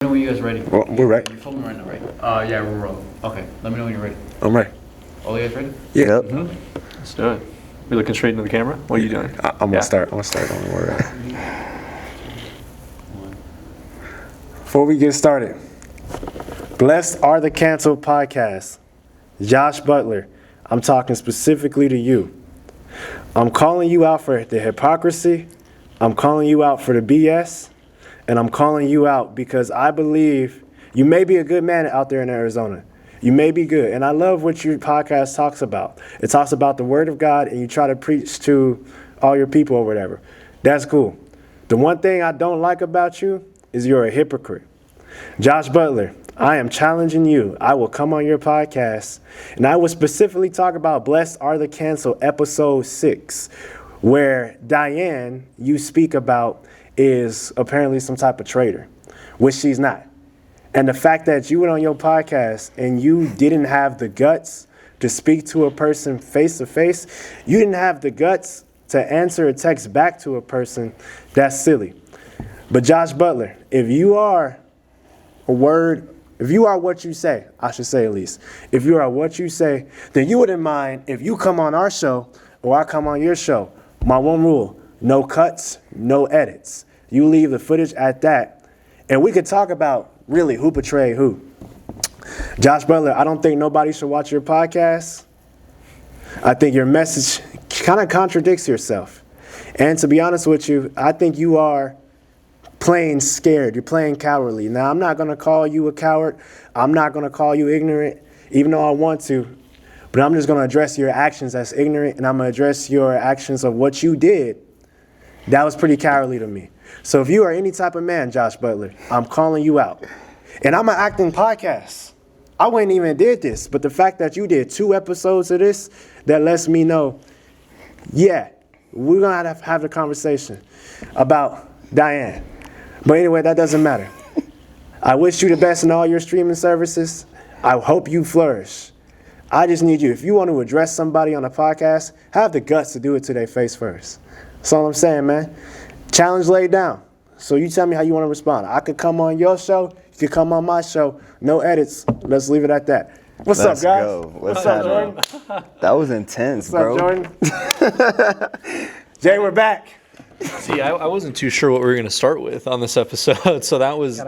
When you guys ready? Well, we're ready. You're filming right now, right? Yeah, we're rolling. Okay, let me know when you're ready. I'm ready. All you guys ready? Yeah. Let's do it. You looking straight into the camera? What are you doing? I'm gonna start. Don't worry. Before we get started, Blessed Are the Canceled podcast. Josh Butler, I'm talking specifically to you. I'm calling you out for the hypocrisy. I'm calling you out for the BS. And I'm calling you out because I believe you may be a good man out there in Arizona. You may be good. And I love what your podcast talks about. It talks about the word of God and you try to preach to all your people or whatever. That's cool. The one thing I don't like about you is you're a hypocrite. Josh Butler, I am challenging you. I will come on your podcast and I will specifically talk about Blessed Are the Canceled episode 6, where Diane, you speak about, is apparently some type of traitor, which she's not. And the fact that you went on your podcast and you didn't have the guts to speak to a person face to face, you didn't have the guts to answer a text back to a person, that's silly. But Josh Butler, if you are what you say, I should say at least, if you are what you say, then you wouldn't mind if you come on our show or I come on your show. My one rule, no cuts, no edits. You leave the footage at that, and we could talk about really who betrayed who. Josh Butler, I don't think nobody should watch your podcast. I think your message kind of contradicts yourself. And to be honest with you, I think you are playing scared. You're playing cowardly. Now, I'm not going to call you a coward. I'm not going to call you ignorant, even though I want to. But I'm just going to address your actions as ignorant, and I'm going to address your actions of what you did. That was pretty cowardly to me. So if you are any type of man, Josh Butler, I'm calling you out. And I'm an acting podcast. I wouldn't even did this, but the fact that you did 2 episodes of this, that lets me know, yeah, we're going to have a conversation about Diane. But anyway, that doesn't matter. I wish you the best in all your streaming services. I hope you flourish. I just need you. If you want to address somebody on a podcast, have the guts to do it to their face first. That's all I'm saying, man. Challenge laid down. So you tell me how you want to respond. I could come on your show. You could come on my show. No edits. Let's leave it at that. What's up, guys? What's up, Jordan? That was intense, bro. What's up, Jordan? Jay, we're back. See, I wasn't too sure what we were going to start with on this episode, so that was,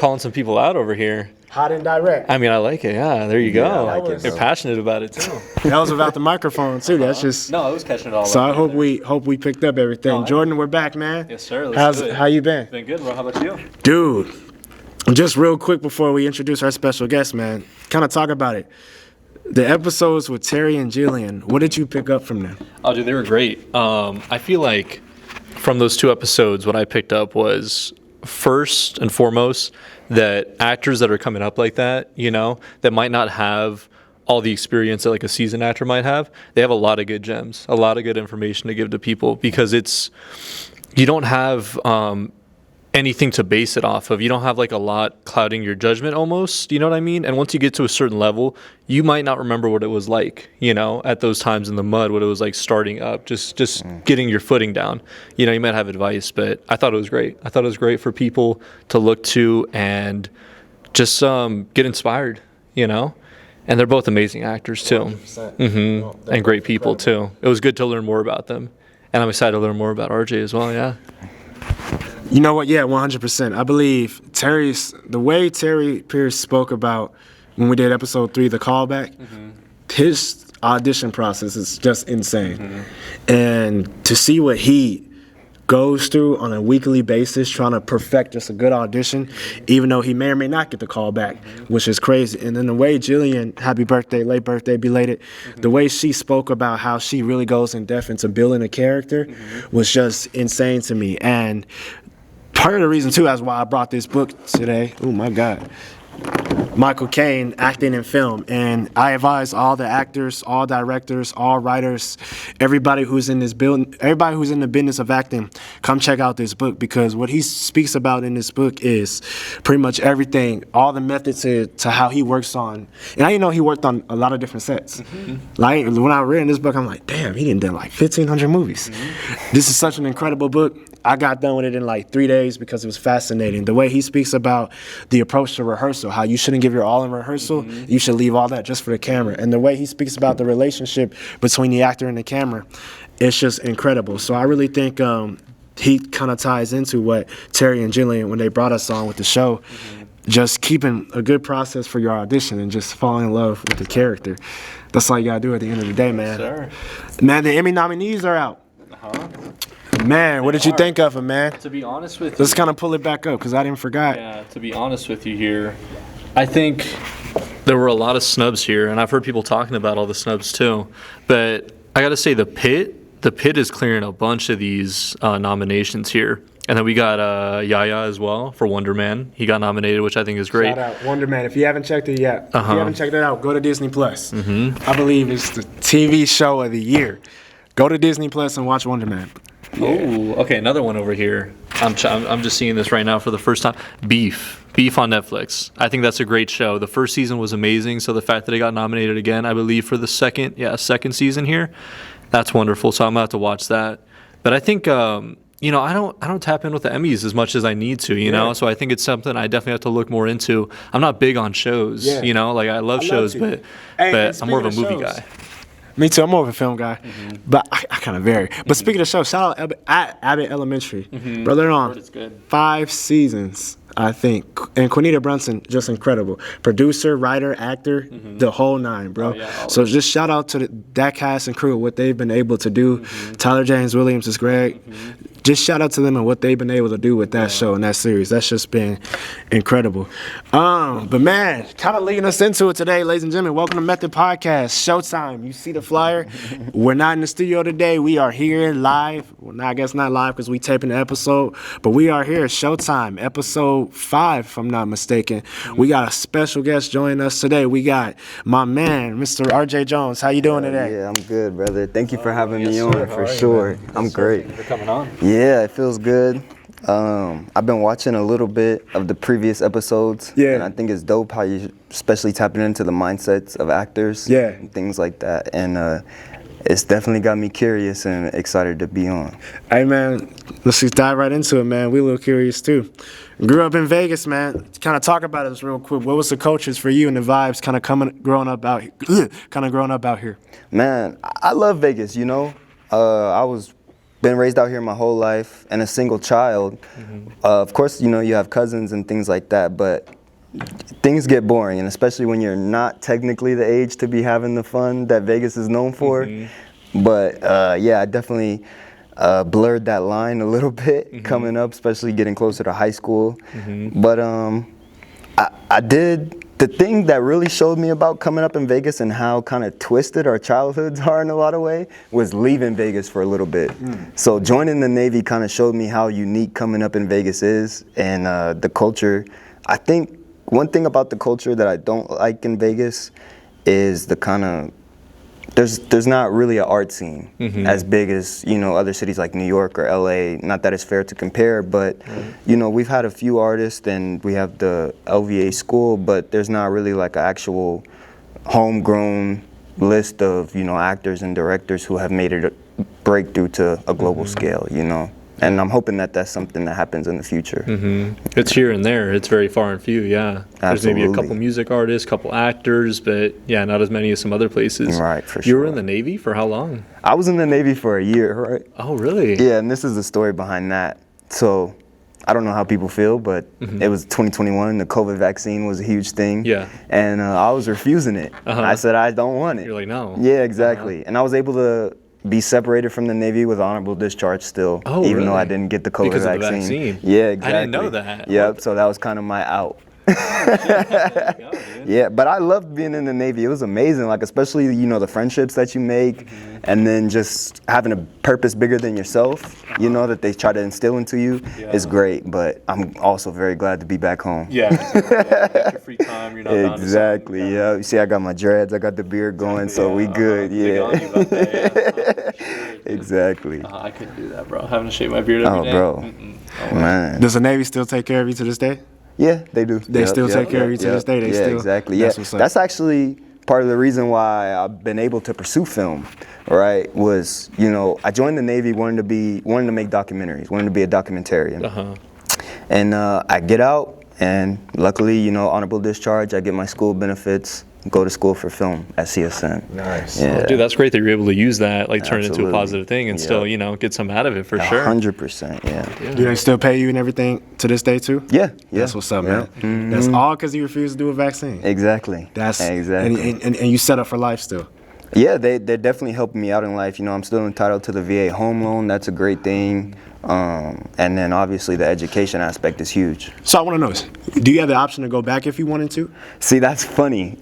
calling some people out over here. Hot and direct. I mean, I like it, yeah. There you go. I like it. You're passionate about it, too. That was about the microphone, too. That's just... No, I was catching it all. So I hope we picked up everything. Jordan, we're back, man. Yes, sir. Let's do it. How you been? Been good, bro. How about you? Dude, just real quick before we introduce our special guest, man, kind of talk about it. The episodes with Terry and Jillian, what did you pick up from them? Oh, dude, they were great. I feel like from those 2 episodes, what I picked up was, first and foremost, that actors that are coming up like that, you know, that might not have all the experience that like a seasoned actor might have, they have a lot of good gems, a lot of good information to give to people, because you don't have anything to base it off of. You don't have like a lot clouding your judgment almost, you know what I mean? And once you get to a certain level, you might not remember what it was like, you know, at those times in the mud, what it was like starting up, just getting your footing down. You know, you might have advice, but I thought it was great. I thought it was great for people to look to and just get inspired, you know? And they're both amazing actors too. Mm-hmm. And great people too. It was good to learn more about them. And I'm excited to learn more about RJ as well, yeah. You know what? Yeah, 100%. I believe the way Terry Pierce spoke about when we did episode 3, the callback, his audition process is just insane. And to see what he goes through on a weekly basis trying to perfect just a good audition, even though he may or may not get the call back, which is crazy. And then the way Jillian, happy birthday, late birthday, belated, the way she spoke about how she really goes in depth into building a character was just insane to me. And part of the reason, too, is why I brought this book today. Oh, my God. Michael Caine, Acting in Film. And I advise all the actors, all directors, all writers, everybody who's in the business of acting, come check out this book, because what he speaks about in this book is pretty much everything, all the methods to how he works on. And I didn't know he worked on a lot of different sets. Like, when I read in this book, I'm like, damn, he done like 1,500 movies. This is such an incredible book. I got done with it in like 3 days because it was fascinating. The way he speaks about the approach to rehearsal, how you shouldn't give your all in rehearsal, you should leave all that just for the camera. And the way he speaks about the relationship between the actor and the camera, it's just incredible. So I really think he kind of ties into what Terry and Jillian, when they brought us on with the show, just keeping a good process for your audition and just falling in love with the character. That's all you gotta do at the end of the day, man. Sure. Man, the Emmy nominees are out. Man, what did you think of them, man? To be honest with you, Let's kind of pull it back up because I didn't forget. yeah, to be honest with you here, I think there were a lot of snubs here, and I've heard people talking about all the snubs too. But I got to say, the Pit is clearing a bunch of these nominations here. And then we got Yaya as well for Wonder Man. He got nominated, which I think is great. Shout out Wonder Man. If you haven't checked it yet, if you haven't checked it out, go to Disney Plus. I believe it's the TV show of the year. Go to Disney Plus and watch Wonder Man. Oh, okay, another one over here. I'm just seeing this right now for the first time. Beef on Netflix. I think that's a great show. The first season was amazing, so the fact that it got nominated again, I believe for the second season here, that's wonderful. So I'm gonna have to watch that. But I think I don't tap in with the Emmys as much as I need to, you know. So I think it's something I definitely have to look more into. I'm not big on shows, you know. Like I love shows, but I'm more of a movie guy. Me too. I'm more of a film guy, but I kind of vary. But speaking of shows, shout out Abbott Elementary. Bro, they're on 5 seasons, I think. And Quinita Brunson, just incredible. Producer, writer, actor, the whole nine, bro. So just shout out to that cast and crew, what they've been able to do. Tyler James Williams is great. Just shout out to them and what they've been able to do with that show and that series. That's just been incredible. But man, kind of leading us into it today, ladies and gentlemen. Welcome to Method Podcast, Showtime. You see the flyer. We're not in the studio today. We are here live. Well, I guess not live because we taping the episode, but we are here, Showtime, episode 5, if I'm not mistaken. We got a special guest joining us today. We got my man, Mr. RJ Jones. How you doing today? Yeah, I'm good, brother. Thank you for having me on, for sure. I'm great. Thanks for coming on. Yeah, it feels good. I've been watching a little bit of the previous episodes. Yeah. And I think it's dope how you especially tapping into the mindsets of actors. Yeah. And things like that. And it's definitely got me curious and excited to be on. Hey, man, let's just dive right into it, man. We a little curious, too. Grew up in Vegas, man. Kind of talk about this real quick. What was the cultures for you and the vibes kind of growing up out here? Man, I love Vegas, you know. I was been raised out here my whole life and a single child. Of course, you know, you have cousins and things like that, but things get boring, and especially when you're not technically the age to be having the fun that Vegas is known for. But yeah, I definitely blurred that line a little bit coming up, especially getting closer to high school. But I did. The thing that really showed me about coming up in Vegas and how kind of twisted our childhoods are in a lot of ways was leaving Vegas for a little bit. So joining the Navy kind of showed me how unique coming up in Vegas is, and the culture. I think one thing about the culture that I don't like in Vegas is the kind of there's not really an art scene as big as, you know, other cities like New York or LA. Not that it's fair to compare, but you know, we've had a few artists and we have the LVA school, but there's not really like an actual homegrown list of, you know, actors and directors who have made it a breakthrough to a global scale, you know. And I'm hoping that that's something that happens in the future. It's here and there. It's very far and few, yeah. There's maybe a couple music artists, couple actors, but yeah, not as many as some other places. Right, for sure. You were in the Navy for how long? I was in the Navy for a year, right? Oh, really? Yeah, and this is the story behind that. So I don't know how people feel, but it was 2021. The COVID vaccine was a huge thing. Yeah. And I was refusing it. I said, I don't want it. You're like, no. Yeah, exactly. And I was able to be separated from the Navy with honorable discharge still, even though I didn't get the COVID because vaccine. Of the vaccine. Yeah, exactly. I didn't know that. Yep, so that was kind of my out. Yeah, but I loved being in the Navy. It was amazing, like especially, you know, the friendships that you make, and then just having a purpose bigger than yourself, you know, that they try to instill into you is great. But I'm also very glad to be back home. Yeah, got your free time. You're not exactly. Yeah. You see, I got my dreads, I got the beard going, so we good. Exactly. I couldn't do that, bro. Having to shave my beard every day. Bro. Man. Does the Navy still take care of you to this day? Yeah, they do. They still take care of you to this day. They still, exactly. Yeah, that's actually part of the reason why I've been able to pursue film, right, was, you know, I joined the Navy wanting to make documentaries, wanting to be a documentarian. And I get out, and luckily, you know, honorable discharge, I get my school benefits, go to school for film at CSN. Nice. Yeah. Dude, that's great that you're able to use that, like turn it into a Absolutely. positive thing and still, you know, get some out of it for sure. 100%, yeah. Do they still pay you and everything to this day too? Yeah, yeah. That's what's up, Yeah. man. That's all because you refused to do a vaccine. Exactly. That's exactly. and you set up for life still. Yeah, they're definitely helping me out in life. You know, I'm still entitled to the VA home loan. That's a great thing. And then obviously the education aspect is huge. So I want to know, do you have the option to go back if you wanted to? See, that's funny.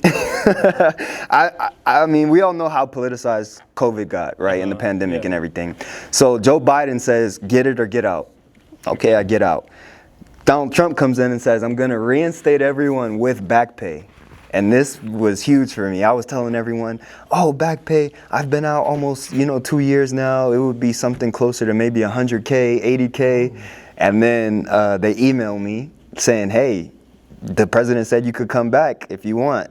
I mean, we all know how politicized COVID got, right, in the pandemic and everything. So Joe Biden says, get it or get out. Okay, I get out. Donald Trump comes in and says, I'm going to reinstate everyone with back pay. And this was huge for me. I was telling everyone, oh, back pay, I've been out almost, 2 years now. It would be something closer to maybe 100K, 80K. And then they emailed me saying, hey, the president said you could come back if you want.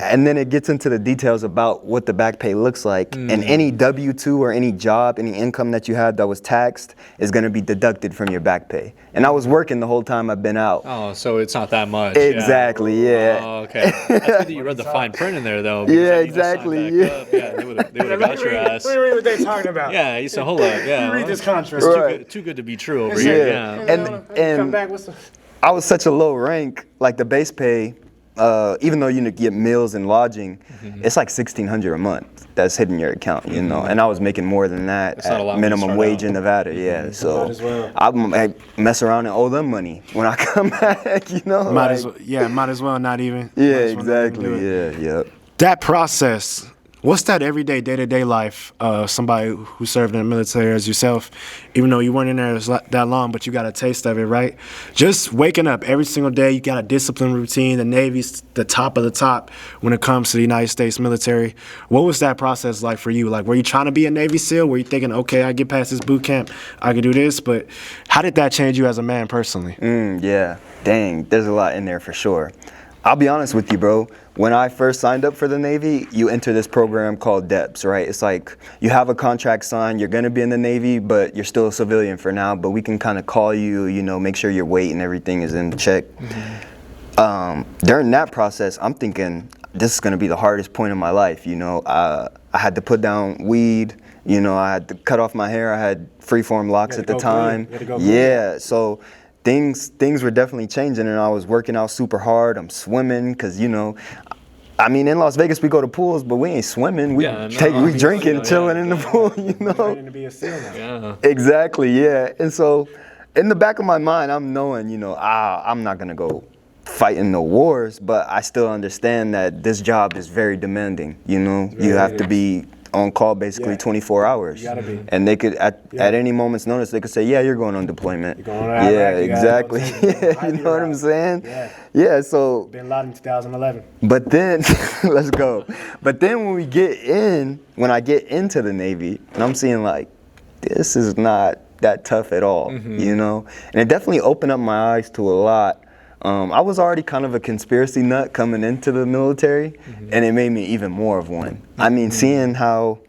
And then it gets into the details about what the back pay looks like. And any W-2 or any job, any income that you had that was taxed is going to be deducted from your back pay. And I was working the whole time I've been out. Oh, so it's not that much. Exactly, yeah. Oh, okay. That's good that you read the fine print in there, though. because Yeah, then you just signed exactly, back yeah. up. Yeah, they would have got your ass. Read what they're talking about. Yeah, you said, hold up. Yeah, Read well, this contract. Right. too good to be true over here. Yeah. Yeah. And come back with some. I was such a low rank, like the base pay, even though you get meals and lodging, it's like $1,600 a month that's hitting your account, and I was making more than that not a lot at when you minimum start wage out. in Nevada, yeah. So Might as well. I mess around and owe them money when I come back, Might as well, might as well not even. Yeah, Might as well not even exactly, do it. yeah. That process, what's that everyday, day-to-day life of somebody who served in the military as yourself, even though you weren't in there that long, but you got a taste of it, right? Just waking up every single day, you got a disciplined routine. The Navy's the top of the top when it comes to the United States military. What was that process like for you? Like, were you trying to be a Navy SEAL? Were you thinking, okay, I get past this boot camp, I can do this? But how did that change you as a man personally? Yeah, dang, there's a lot in there for sure. I'll be honest with you, bro. When I first signed up for the Navy, you enter this program called DEPS, right? It's like you have a contract signed, you're gonna be in the Navy, but you're still a civilian for now, but we can kind of call you, make sure your weight and everything is in check. During that process, I'm thinking, this is gonna be the hardest point in my life, I had to put down weed, I had to cut off my hair, I had freeform locks at the time. Yeah, so things were definitely changing, and I was working out super hard. I'm swimming because in Las Vegas we go to pools, but we ain't swimming. We drinking, chilling in the pool. Training to be a SEAL now. Yeah. Exactly, yeah. And so, in the back of my mind, I'm knowing, I'm not gonna go fight in no wars, but I still understand that this job is very demanding. You have to be on call basically 24 hours. You gotta be. And they could, at any moment's notice, they could say, yeah, you're going on deployment. You're going on Iraq, yeah, you gotta exactly. go You know what I'm saying? Yeah. Yeah, so, Bin Laden 2011. but then, let's go. But then when I get into the Navy, and I'm seeing like, this is not that tough at all, And it definitely opened up my eyes to a lot. I was already kind of a conspiracy nut coming into the military, and it made me even more of one. I mean, seeing how,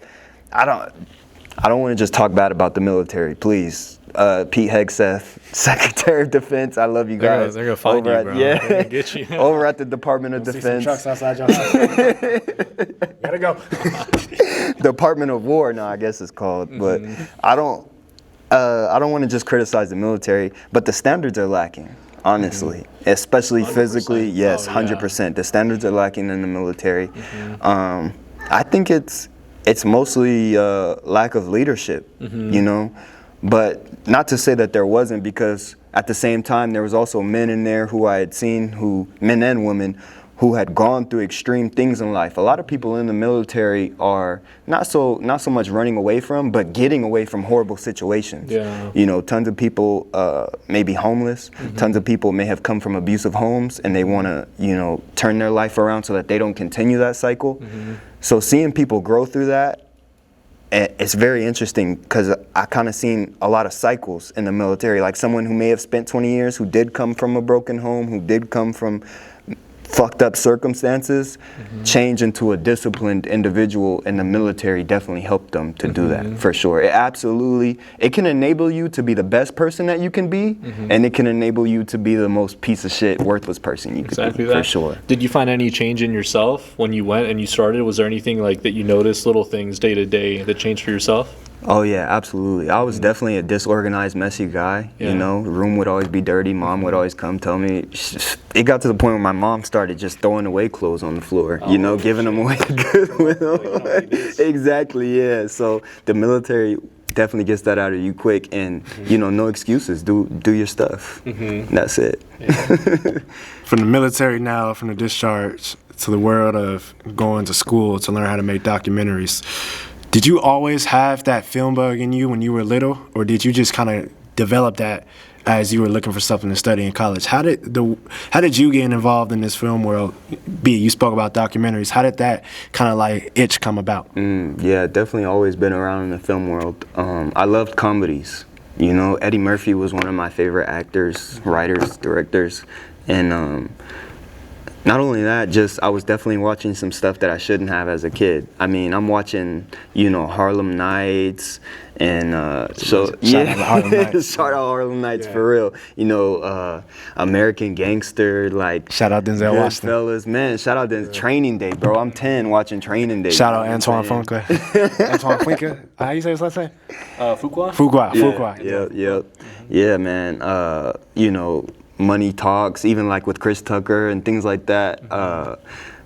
I don't want to just talk bad about the military, please. Pete Hegseth, Secretary of Defense, I love you guys. They're gonna find you, bro. They're gonna get you. Over at the Department of See some Defense. trucks outside your house. Gotta go. Department of War now, I guess it's called. But I don't want to just criticize the military, but the standards are lacking. Honestly, especially physically, yes, 100%. The standards are lacking in the military. I think it's mostly lack of leadership, but not to say that there wasn't, because at the same time there was also men in there who I had seen, men and women, who had gone through extreme things in life. A lot of people in the military are not so much running away from, but getting away from horrible situations. Yeah. Tons of people may be homeless. Tons of people may have come from abusive homes, and they want to, turn their life around so that they don't continue that cycle. So seeing people grow through that, it's very interesting, because I kind of seen a lot of cycles in the military. Like someone who may have spent 20 years, who did come from a broken home, who did come from fucked up circumstances change into a disciplined individual, and the military definitely helped them to do that, for sure. It can enable you to be the best person that you can be, and it can enable you to be the most piece of shit, worthless person you could be, for sure. Did you find any change in yourself when you went and you started? Was there anything like that you noticed, little things day to day that changed for yourself? Oh yeah, absolutely. I was definitely a disorganized, messy guy. Yeah. You know, the room would always be dirty. Mom would always come tell me. It got to the point where my mom started just throwing away clothes on the floor. You know, giving them away good with them. Exactly. Yeah. So the military definitely gets that out of you quick, and you know, no excuses. Do your stuff. That's it. Yeah. From the military now, from the discharge to the world of going to school to learn how to make documentaries. Did you always have that film bug in you when you were little, or did you just kind of develop that as you were looking for something to study in college? How did you get involved in this film world? You spoke about documentaries. How did that kind of like itch come about? Yeah, definitely always been around in the film world. I loved comedies. You know, Eddie Murphy was one of my favorite actors, writers, directors, and not only that, just I was definitely watching some stuff that I shouldn't have as a kid. I mean, I'm watching, you know, Harlem Nights and shout out Harlem Nights. Shout out Harlem Nights, for real. You know, American Gangster, like shout out Denzel Washington. Fellas, man. Shout out Denzel. Training Day, bro. I'm 10 watching Training Day. Shout out Antoine Fuqua. Antoine Fuqua. How you say his last name? Fuqua? Fuqua. Yeah, man. You know, Money Talks, even like with Chris Tucker and things like that.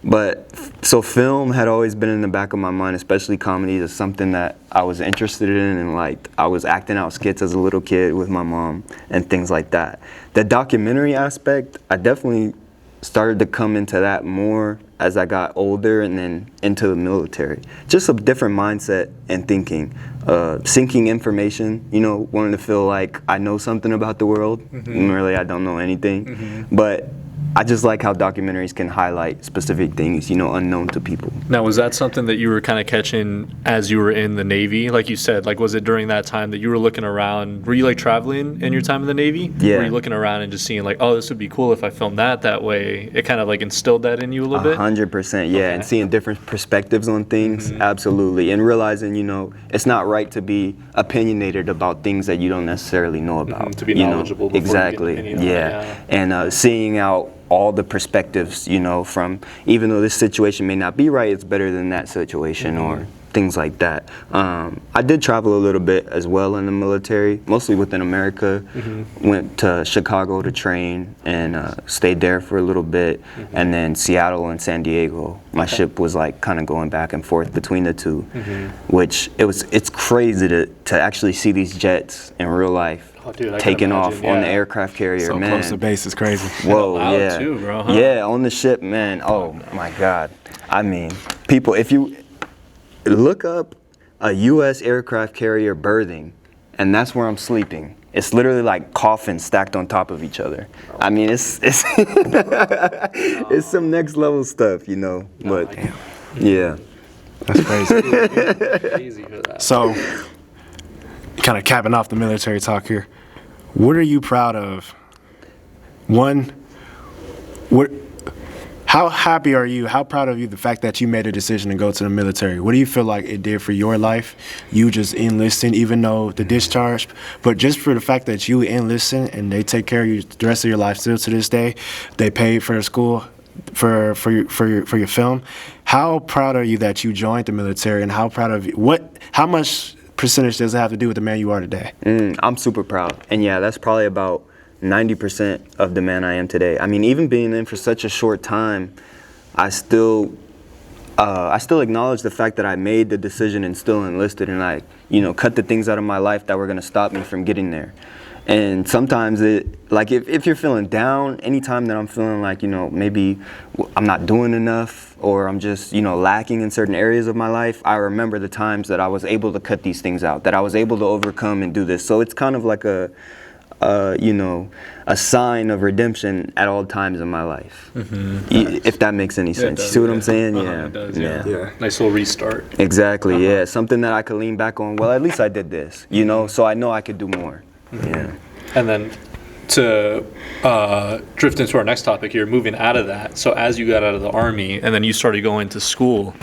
But so film had always been in the back of my mind, especially comedies, is something that I was interested in, and like I was acting out skits as a little kid with my mom and things like that. The documentary aspect, I definitely started to come into that more as I got older and then into the military. Just a different mindset and thinking. Sinking information, you know, wanting to feel like I know something about the world. When really I don't know anything. But I just like how documentaries can highlight specific things, you know, unknown to people. Now, was that something that you were kind of catching as you were in the Navy? Like you said, like was it during that time that you were looking around? Were you like traveling in your time in the Navy? Yeah. Were you looking around and just seeing like, oh, this would be cool if I filmed that way? It kind of like instilled that in you a little bit? 100%, yeah. Okay. And seeing different perspectives on things, absolutely. And realizing, you know, it's not right to be opinionated about things that you don't necessarily know about. To be knowledgeable before exactly. you get an opinion on it, And seeing out all the perspectives, you know, from even though this situation may not be right, it's better than that situation or things like that. I did travel a little bit as well in the military, mostly within America. Went to Chicago to train and stayed there for a little bit, and then Seattle and San Diego. My ship was like kind of going back and forth between the two, which it's crazy to actually see these jets in real life. Oh, dude, taking off on the aircraft carrier, So man. close to base is crazy. Whoa, loud yeah. too, bro, huh? Yeah, on the ship, man. Oh my God. I mean, people, if you look up a U.S. aircraft carrier berthing, and that's where I'm sleeping. It's literally like coffins stacked on top of each other. I mean, it's it's some next level stuff, you know. But yeah, That's crazy. Crazy for that. So, kind of capping off the military talk here, what are you proud of? One, how happy are you? How proud are you the fact that you made a decision to go to the military? What do you feel like it did for your life? You just enlisting, even though the discharge, but just for the fact that you enlisting and they take care of you the rest of your life still to this day. They paid for the school, for your film. How proud are you that you joined the military, and how proud of you? How much percentage does it have to do with the man you are today? I'm super proud. And yeah, that's probably about 90% of the man I am today. I mean, even being in for such a short time, I still acknowledge the fact that I made the decision and still enlisted, and I, you know, cut the things out of my life that were gonna stop me from getting there. And sometimes if you're feeling down, anytime that I'm feeling like, you know, maybe I'm not doing enough or I'm just, you know, lacking in certain areas of my life, I remember the times that I was able to cut these things out, that I was able to overcome and do this. So it's kind of like a sign of redemption at all times in my life. If that makes any sense. You see what I'm saying? It does, Yeah. Nice little restart. Exactly, yeah. Something that I could lean back on. Well, at least I did this, you know, so I know I could do more. Yeah. And then, to drift into our next topic here, moving out of that. So as you got out of the Army and then you started going to school,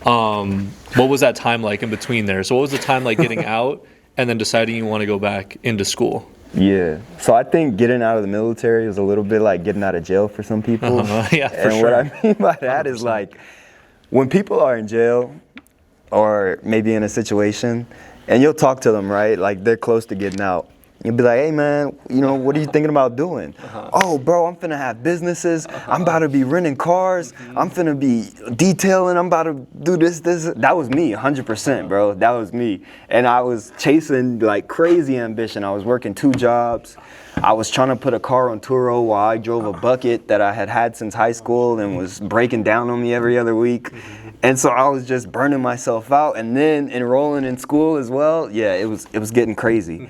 what was that time like in between there? So what was the time like getting out and then deciding you want to go back into school? Yeah. So I think getting out of the military is a little bit like getting out of jail for some people. Yeah, for and sure. what I mean by that is like when people are in jail or maybe in a situation and you'll talk to them, right? Like they're close to getting out. You'll be like, hey man, you know, what are you thinking about doing? Oh, bro, I'm finna have businesses. I'm about to be renting cars. I'm finna be detailing. I'm about to do this. That was me, 100%, bro. That was me. And I was chasing like crazy ambition. I was working 2 jobs. I was trying to put a car on Turo while I drove a bucket that I had since high school and was breaking down on me every other week. And so I was just burning myself out, and then enrolling in school as well. Yeah, it was getting crazy.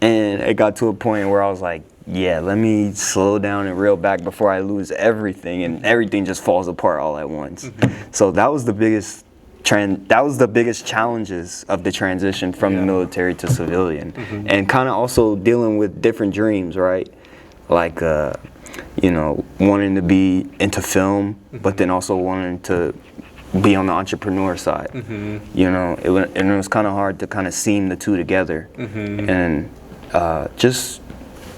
And it got to a point where I was like, yeah, let me slow down and reel back before I lose everything, and everything just falls apart all at once. So that was the biggest challenges of the transition from the military to civilian, and kind of also dealing with different dreams, right? Like, you know, wanting to be into film, but then also wanting to be on the entrepreneur side. You know, it was kind of hard to kind of seam the two together, and just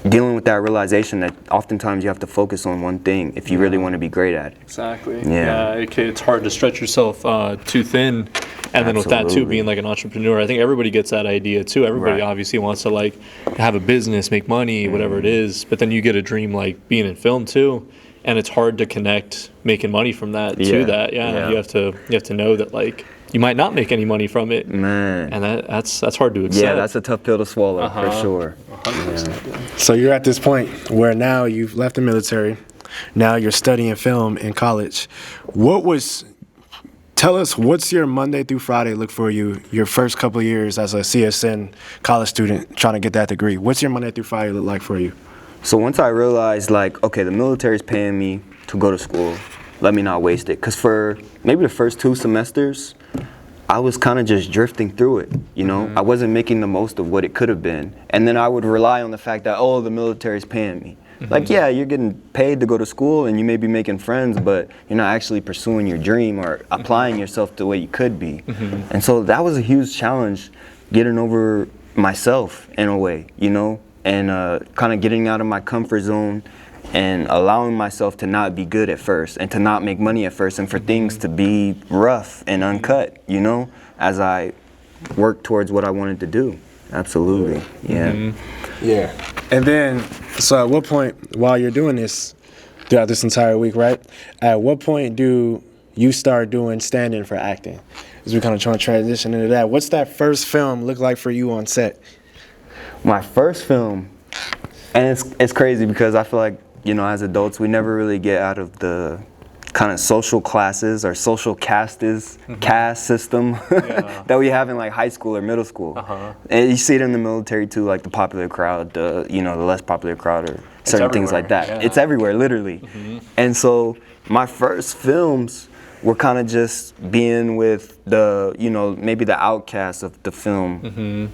dealing with that realization that oftentimes you have to focus on one thing if you really want to be great at it. Exactly. Yeah. It's hard to stretch yourself too thin, and then with that too, Absolutely. being like an entrepreneur, I think everybody gets that idea too. Everybody Right. obviously wants to like have a business, make money, whatever it is. But then you get a dream like being in film too, and it's hard to connect making money from that to Yeah. that. Yeah. You have to know that like you might not make any money from it, Man. and that's hard to accept. Yeah, that's a tough pill to swallow for sure. 100%. So you're at this point where now you've left the military. Now you're studying film in college. Tell us, what's your Monday through Friday look for you, your first couple of years as a CSN college student trying to get that degree? What's your Monday through Friday look like for you? So once I realized, like, okay, the military's paying me to go to school, let me not waste it. Because for maybe the first 2 semesters, I was kind of just drifting through it, you know? I wasn't making the most of what it could have been. And then I would rely on the fact that, oh, the military's paying me. Like, yeah, you're getting paid to go to school and you may be making friends, but you're not actually pursuing your dream or applying yourself the way you could be. And so that was a huge challenge, getting over myself in a way, you know? And kind of getting out of my comfort zone and allowing myself to not be good at first and to not make money at first and for things to be rough and uncut, you know, as I work towards what I wanted to do. Absolutely. Yeah. Yeah. And then, so at what point, while you're doing this throughout this entire week, right? At what point do you start doing stand-in for acting? As we kind of trying to transition into that, what's that first film look like for you on set? My first film, and it's crazy because I feel like, you know, as adults, we never really get out of the kind of social classes or social caste system that we have in like high school or middle school. And you see it in the military too, like the popular crowd, you know, the less popular crowd or certain things like that. Yeah. It's everywhere, literally. And so my first films were kind of just being with the, you know, maybe the outcasts of the film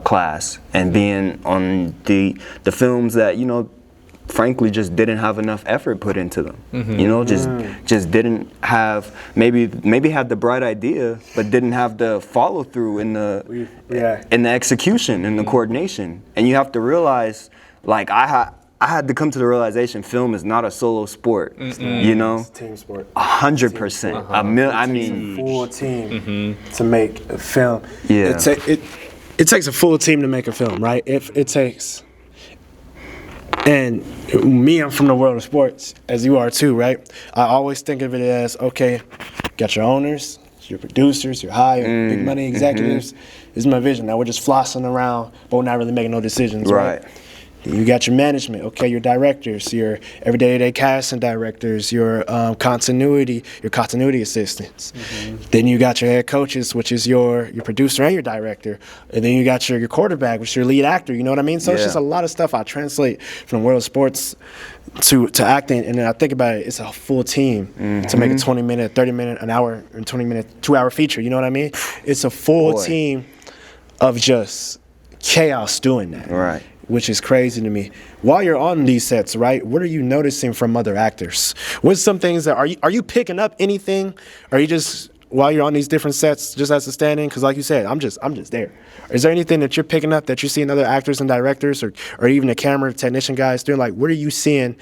class and being on the films that, you know, frankly just didn't have enough effort put into them. You know, just didn't have, maybe had the bright idea, but didn't have the follow through in the execution and the coordination. And you have to realize, like, I had to come to the realization film is not a solo sport. You know, It's a team sport. 100%. I mean, Full team to make a film. Yeah. It takes a full team to make a film, right? If it takes. And me, I'm from the world of sports, as you are too, right? I always think of it as, okay, got your owners, your producers, your higher, big money executives. This is my vision. Now we're just flossing around, but we're not really making no decisions, right? You got your management, okay, your directors, your everyday casting directors, your continuity assistants. Then you got your head coaches, which is your producer and your director. And then you got your quarterback, which is your lead actor, you know what I mean? So it's just a lot of stuff I translate from the world of sports to acting, and then I think about it, it's a full team to make a 20-minute, 30-minute, an hour, and 20-minute, 2-hour feature, you know what I mean? It's a full team of just chaos doing that. which is crazy to me. While you're on these sets, right, what are you noticing from other actors? What's some things that are you picking up anything? Or are you just while you're on these different sets just as a stand-in? Because like you said, I'm just there. Is there anything that you're picking up that you're seeing other actors and directors or even the camera technician guys doing? Like, what are you seeing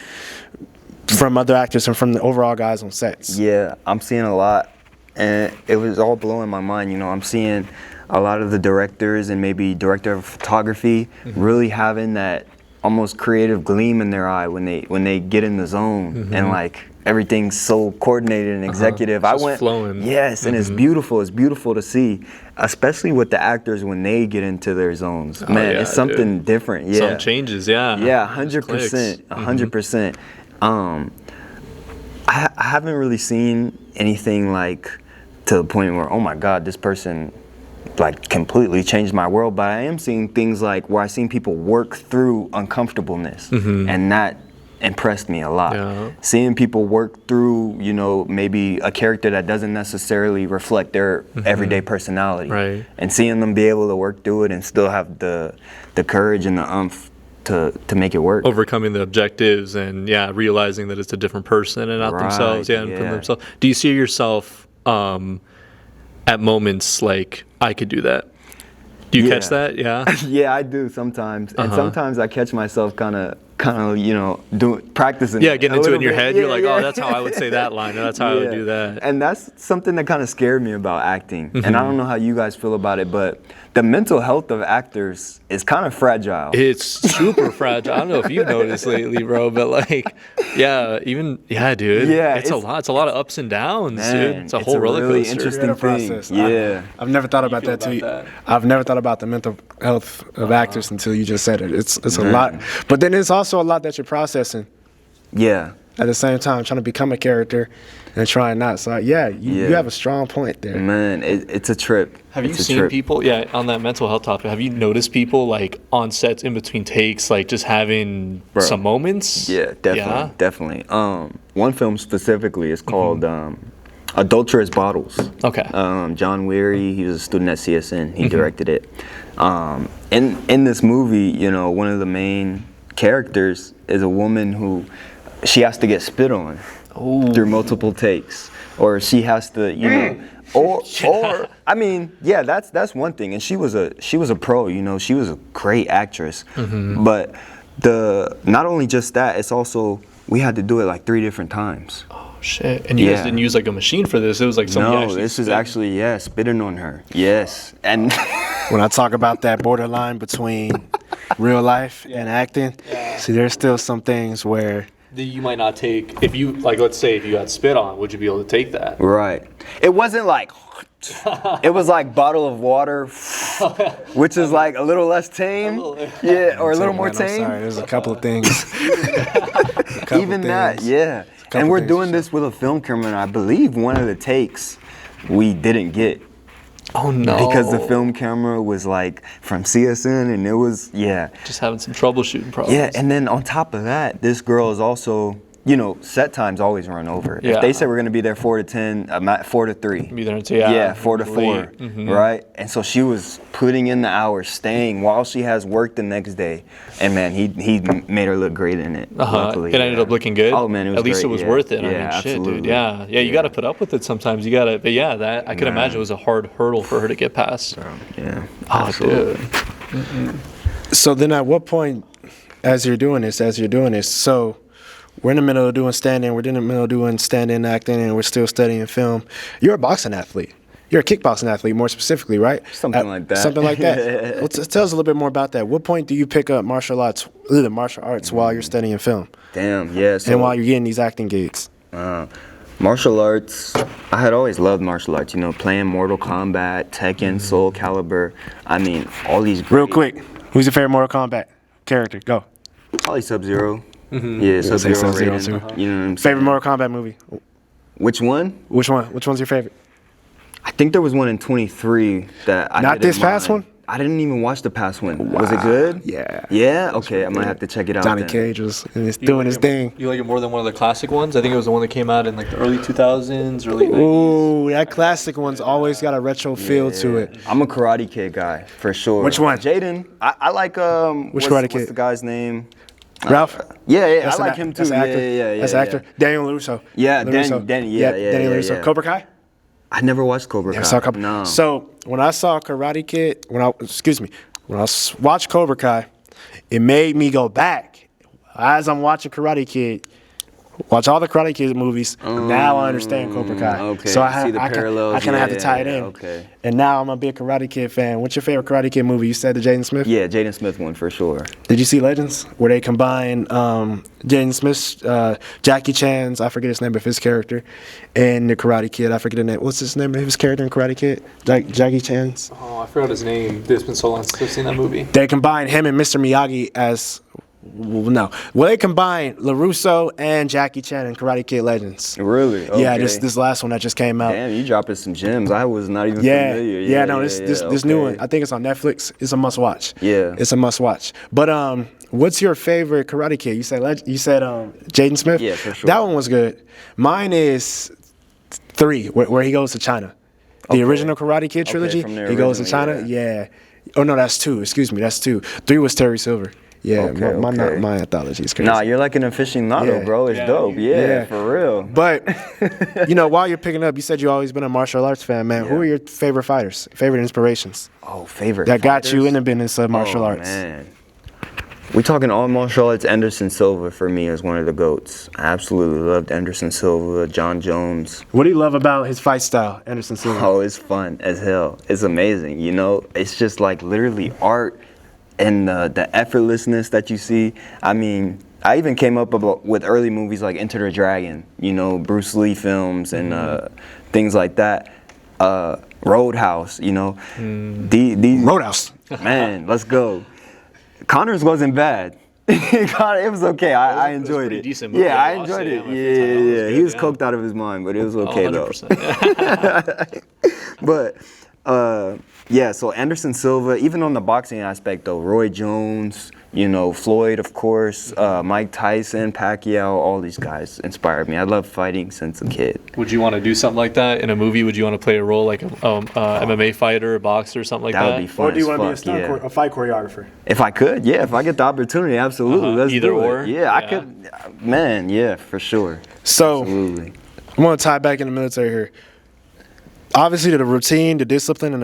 from other actors and from the overall guys on sets? Yeah, I'm seeing a lot, and it was all blowing my mind. I'm seeing a lot of the directors and maybe director of photography really having that almost creative gleam in their eye when they get in the zone and like everything's so coordinated and executive. Just flowing. Yes, and it's beautiful. It's beautiful to see, especially with the actors when they get into their zones. Man, it's something different. Yeah, some changes. Yeah. Yeah, 100%. 100%. I haven't really seen anything like to the point where, oh my God, this person like completely changed my world. But I am seeing things like where I've seen people work through uncomfortableness, and that impressed me a lot. Yeah. Seeing people work through, maybe a character that doesn't necessarily reflect their everyday personality, right, and seeing them be able to work through it and still have the courage and the oomph to make it work. Overcoming the objectives and realizing that it's a different person and not themselves. And putting themselves. Do you see yourself at moments like I could do that? Do you catch that? Yeah. Yeah, I do sometimes, and sometimes I catch myself kind of doing practicing. Yeah, getting into it in your head. You're like, oh, that's how I would say that line, or that's how I would do that. And that's something that kind of scared me about acting. And I don't know how you guys feel about it, but the mental health of actors is kind of fragile. It's super fragile. I don't know if you've noticed lately, bro, but like, dude. Yeah, it's a lot. It's a lot of ups and downs, man, dude. It's a whole roller really coaster. interesting thing. Yeah, I've never thought about that too. I've never thought about the mental health of actors until you just said it. It's a lot, but then it's also a lot that you're processing. Yeah. At the same time, trying to become a character and trying not. So you have a strong point there. Man, it's a trip. Have you seen people, on that mental health topic, have you noticed people like on sets in between takes, like just having some moments? Yeah, definitely. One film specifically is called Adulterous Bottles. Okay. John Weary, he was a student at CSN. He directed it. In this movie, one of the main characters is a woman who she has to get spit on through multiple takes, or she has to, or I mean, that's one thing. And she was a pro, she was a great actress. But not only just that, it's also we had to do it like 3 different times. Oh shit! And you guys didn't use like a machine for this. It was like somebody actually. No, this is actually spitting on her. Yes, and when I talk about that borderline between real life and acting, see, there's still some things where you might not take. If you let's say if you got spit on, would you be able to take that? Right. It wasn't like. It was like bottle of water, which is like a little less tame, or a little more tame. Sorry, there's a couple of things. Even that, and we're doing this with a film camera, and I believe one of the takes we didn't get. Oh no! Because the film camera was like from CSN, and it was just having some troubleshooting problems. Yeah, and then on top of that, this girl is also. Set times always run over. Yeah. If they say we're going to be there 4 to 10, I'm at 4 to 3. Be there until 4 to 4, right? And so she was putting in the hours, staying while she has work the next day. And man, he made her look great in it. Luckily, it ended up looking good. Oh man, it was at least great, it was worth it. Yeah, I mean, absolutely. Shit, dude. Yeah. You got to put up with it sometimes. You got to. But that I could imagine it was a hard hurdle for her to get past. Yeah. Oh, absolutely. dude. So then, at what point, as you're doing this, so. We're in the middle of doing stand-in, we're in the middle of doing stand-in acting, and we're still studying film. You're a boxing athlete. You're a kickboxing athlete, more specifically, right? Something like that. Something like that. Well, tell us a little bit more about that. What point do you pick up martial arts while you're studying film? Damn, yeah. So, and while you're getting these acting gigs? Martial arts, I had always loved martial arts, playing Mortal Kombat, Tekken, Soul Calibur. I mean, all these great... Real quick, who's your favorite Mortal Kombat character? Go. Probably Sub-Zero. Yeah, Sub-Zero Sub-Zero Raiden. too. You know what I'm saying? Favorite Mortal Kombat movie? Which one? Which one? Which one's your favorite? I think there was one in 23 that I Not this past one? I didn't even watch the past one. Was it good? Yeah. Yeah? Okay, I might have to check it out. Johnny then. Cage was doing his thing. You like it more than one of the classic ones? I think it was the one that came out in like the early 2000s, early 90s. Ooh, that classic one's always got a retro feel to it. I'm a Karate Kid guy for sure. Which one? Jaden. I like Which Karate Kid? What's the guy's name? Ralph? Yeah, I That's like an- him too. That's an actor. Yeah. That's an actor. Daniel LaRusso. Yeah, LaRusso. Danny, Danny LaRusso. yeah. Cobra Kai? I never watched Cobra Kai. Never saw Cobra. No. So when I saw Karate Kid, when I watched Cobra Kai, it made me go back. As I'm watching Karate Kid, watch all the Karate Kid movies. Now I understand Cobra Kai. Okay, So see the parallels. I kind of had to tie it in. Okay. And now I'm a big Karate Kid fan. What's your favorite Karate Kid movie? You said the Jaden Smith? Yeah, Jaden Smith one for sure. Did you see Legends, where they combine Jaden Smith's, Jackie Chan's, I forget his name of his character, and the Karate Kid, I forget the name. What's his name of his character in Karate Kid? Jackie Chan's. Oh, I forgot his name. It's been so long since I've seen that movie. They combine him and Mr. Miyagi as, they combine LaRusso and Jackie Chan in Karate Kid Legends. Really? Okay. Yeah, this last one that just came out. Damn, you dropping some gems. I was not even familiar. This new one. I think it's on Netflix. It's a must watch. Yeah. It's a must watch. But what's your favorite Karate Kid? You said Jaden Smith? Yeah, for sure. That one was good. Mine is 3, where he goes to China. The original Karate Kid trilogy. from the He goes to original, China. Yeah. Oh no, that's 2. Excuse me, that's 2. 3 was Terry Silver. Yeah, Okay. my anthology is crazy. Nah, you're like an aficionado, Yeah. bro. It's dope. Yeah, for real. But, while you're picking up, you said you always been a martial arts fan, man. Who are your favorite fighters, favorite inspirations Favorite that got you fighters? in the business of martial arts? Man. We talking all martial arts. Anderson Silva for me is one of the GOATs. I absolutely loved Anderson Silva, John Jones. What do you love about his fight style, Anderson Silva? Oh, it's fun as hell. It's amazing. It's just like literally art and the effortlessness that you see. I mean, I even came up with early movies like Enter the Dragon, Bruce Lee films and things like that. Roadhouse, These Roadhouse. Man, let's go. Connor's wasn't bad. It was okay. I enjoyed pretty it. decent movie. Yeah, I I watched enjoyed it, it. yeah, my free time. It was Yeah. good, He was yeah. coked out of his mind, but it was okay though. 100%. But so Anderson Silva, even on the boxing aspect though, Roy Jones, Floyd, of course, Mike Tyson, Pacquiao, all these guys inspired me. I love fighting since a kid. Would you want to do something like that in a movie? Would you want to play a role like a MMA fighter, a boxer, or something like that? That would be fun. Or do you as want to be fuck, a fight choreographer? If I could, if I get the opportunity, absolutely. Let's Either do or? it. Yeah, I could. Man, yeah, for sure. So, Absolutely. I want to tie back in the military here. Obviously, the routine, the discipline, and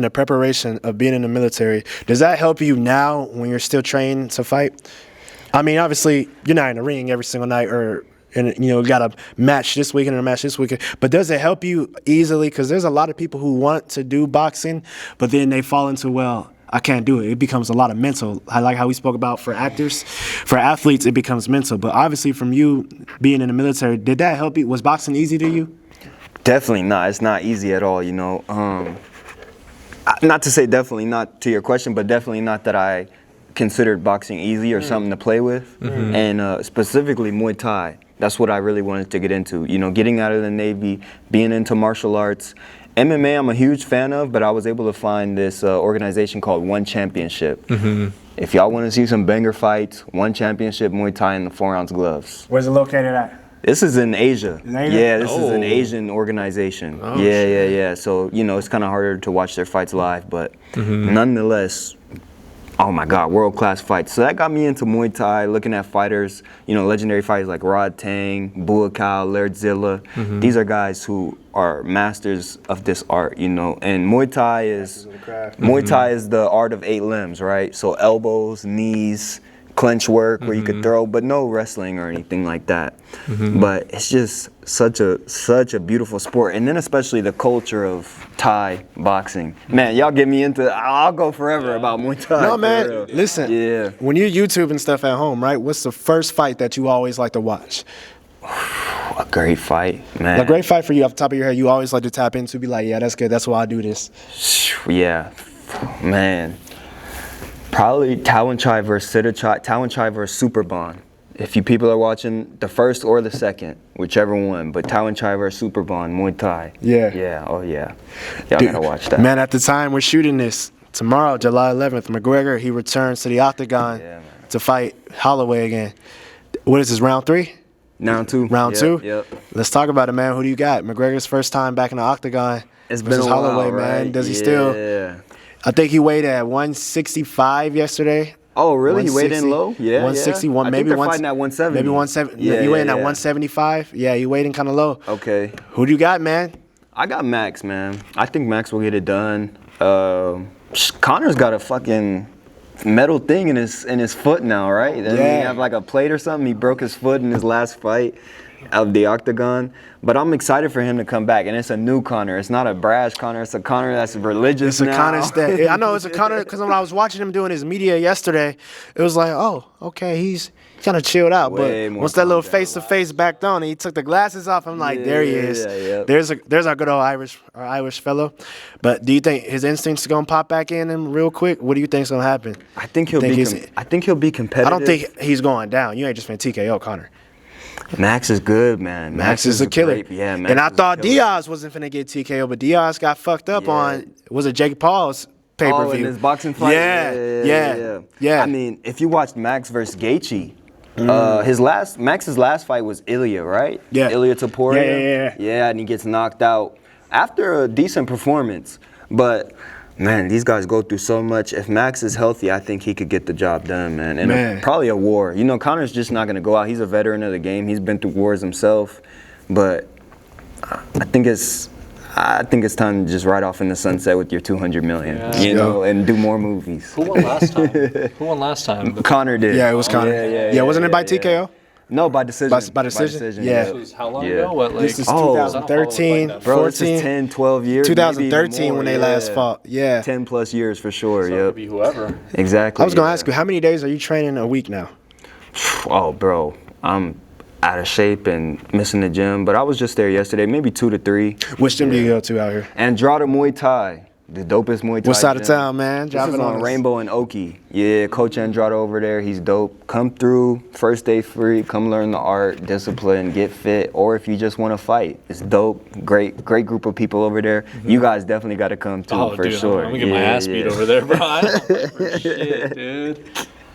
the preparation of being in the military, does that help you now when you're still trained to fight? I mean, obviously, you're not in the ring every single night got a match this weekend and a match this weekend. But does it help you easily? Because there's a lot of people who want to do boxing, but then they fall into, I can't do it. It becomes a lot of mental. I like how we spoke about for actors. For athletes, it becomes mental. But obviously, from you being in the military, did that help you? Was boxing easy to you? Definitely not. It's not easy at all, Not to say definitely not to your question, but definitely not that I considered boxing easy or something to play with. And specifically Muay Thai. That's what I really wanted to get into. Getting out of the Navy, being into martial arts. MMA I'm a huge fan of, but I was able to find this organization called One Championship. If y'all want to see some banger fights, One Championship Muay Thai in the 4-ounce gloves. Where's it located at? This is in Asia. In Asia? Yeah, this is an Oh. Asian organization. Oh, yeah. So, it's kind of harder to watch their fights live, but nonetheless, oh my God, world-class fights. So that got me into Muay Thai, looking at fighters, legendary fighters like Rod Tang, Buakaw, Lairdzilla. These are guys who are masters of this art, and Muay Thai is the art of 8 limbs, right? So elbows, knees, clinch work where you could throw, but no wrestling or anything like that. But it's just such a beautiful sport, and then especially the culture of Thai boxing. Man, y'all get me into. I'll go forever about Muay Thai. No, for man. real. Listen. Yeah. When you're YouTubing stuff at home, right? What's the first fight that you always like to watch? A great fight, man. A great fight for you off the top of your head. You always like to tap into, be like, yeah, that's good. That's why I do this. Yeah, man. Probably Tawanchai versus Siddhachai. Tawanchai versus Superbon. If you people are watching, the first or the second, whichever one. But Tawanchai versus Superbon, Muay Thai. Yeah. Yeah. Oh yeah. Y'all gotta watch that. Man, at the time we're shooting this, tomorrow, July 11th, McGregor, he returns to the octagon to fight Holloway again. What is this, round 3? Round 2. Round 2? Yep. Let's talk about it, man. Who do you got? McGregor's first time back in the octagon. It's been a while, Holloway, right? man. Does he still? Yeah. I think he weighed at 165 yesterday. Oh, really? He weighed in low? Yeah. 161, I maybe think they're fighting at 170. Maybe 170. Yeah, he weighed in at yeah. 175. Yeah, he weighed in kind of low. Okay. Who do you got, man? I got Max, man. I think Max will get it done. Connor's got a fucking metal thing in his foot now, right? Doesn't he have like a plate or something? He broke his foot in his last fight of the octagon. But I'm excited for him to come back, and it's a new Connor. It's not a brash Connor. It's a Connor that's religious now. It's a Connor I know it's a Connor because when I was watching him doing his media yesterday, it was like, oh, okay, he's kind of chilled out. Way But more once that little calmed down, face-to-face backed on, and he took the glasses off, I'm like, there he is. Yeah. There's our good old Irish fellow. But do you think his instincts are gonna pop back in him real quick? What do you think's gonna happen? I think he'll be competitive. I don't think he's going down. You ain't just finna TKO Connor. Max is good, man. Max is a killer. Max and I thought Diaz wasn't finna get TKO, but Diaz got fucked up on, was it Jake Paul's pay-per-view? Oh, in his boxing fight? Yeah. I mean, if you watched Max versus Gaethje, Max's last fight was Ilya, right? Yeah. Ilya Topuria. Yeah. And he gets knocked out after a decent performance. But man, these guys go through so much. If Max is healthy, I think he could get the job done, man. And probably a war. You know, Connor's just not going to go out. He's a veteran of the game. He's been through wars himself. But I think it's time to just ride off in the sunset with your $200 million, you know, and do more movies. Who won last time? Connor did. Yeah, it was Connor. Yeah, wasn't it by TKO? No, by decision. By decision? Yeah. This was how long ago? What, like, this is 2013, bro, this is 10, 12 years. 2013 when they last fought. Yeah. 10 plus years for sure. So it could be whoever. Exactly. I was going to ask you, how many days are you training a week now? Oh, bro, I'm out of shape and missing the gym, but I was just there yesterday, maybe 2 to 3. Which gym do you go to out here? Andrada Muay Thai. The dopest Muay Thai. What side of gym. town, man? This is on Rainbow and Oki. Yeah, Coach Andrada over there. He's dope. Come through, first day free. Come learn the art, discipline, get fit. Or if you just want to fight, it's dope. Great group of people over there. Mm-hmm. You guys definitely got to come too, for sure. I'm gonna get my ass beat over there, bro. I don't play for shit, dude.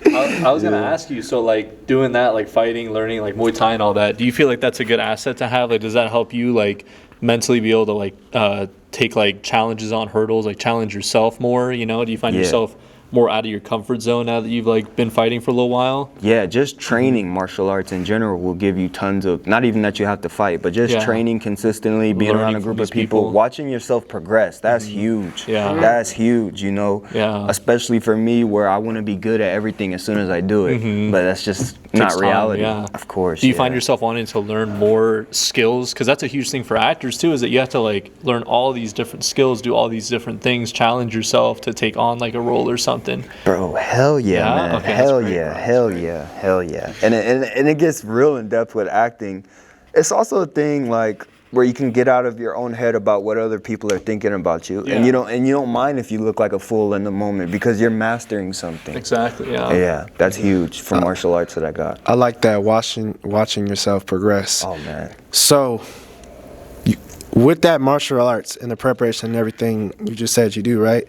I was gonna ask you, so like doing that, like fighting, learning like Muay Thai and all that. Do you feel like that's a good asset to have? Like, does that help you like mentally be able to like take like challenges on hurdles, like challenge yourself more? You know, do you find yourself more out of your comfort zone now that you've like been fighting for a little while? Yeah, just training martial arts in general will give you tons of, not even that you have to fight, but just training consistently, being learning around a group of people, watching yourself progress. That's huge. Yeah, that's huge. You know, especially for me, where I want to be good at everything as soon as I do it, but that's just not reality. Of course. Do you find yourself wanting to learn more skills? Because that's a huge thing for actors too, is that you have to like learn all these different skills, do all these different things, challenge yourself to take on like a role or something. Bro, hell yeah, man. Okay, hell yeah. And it gets real in depth with acting. It's also a thing like where you can get out of your own head about what other people are thinking about you, and you don't mind if you look like a fool in the moment because you're mastering something. Exactly. Yeah, that's huge for martial arts that I got. I like that, watching yourself progress. Oh man. So, with that martial arts and the preparation and everything you just said you do, right?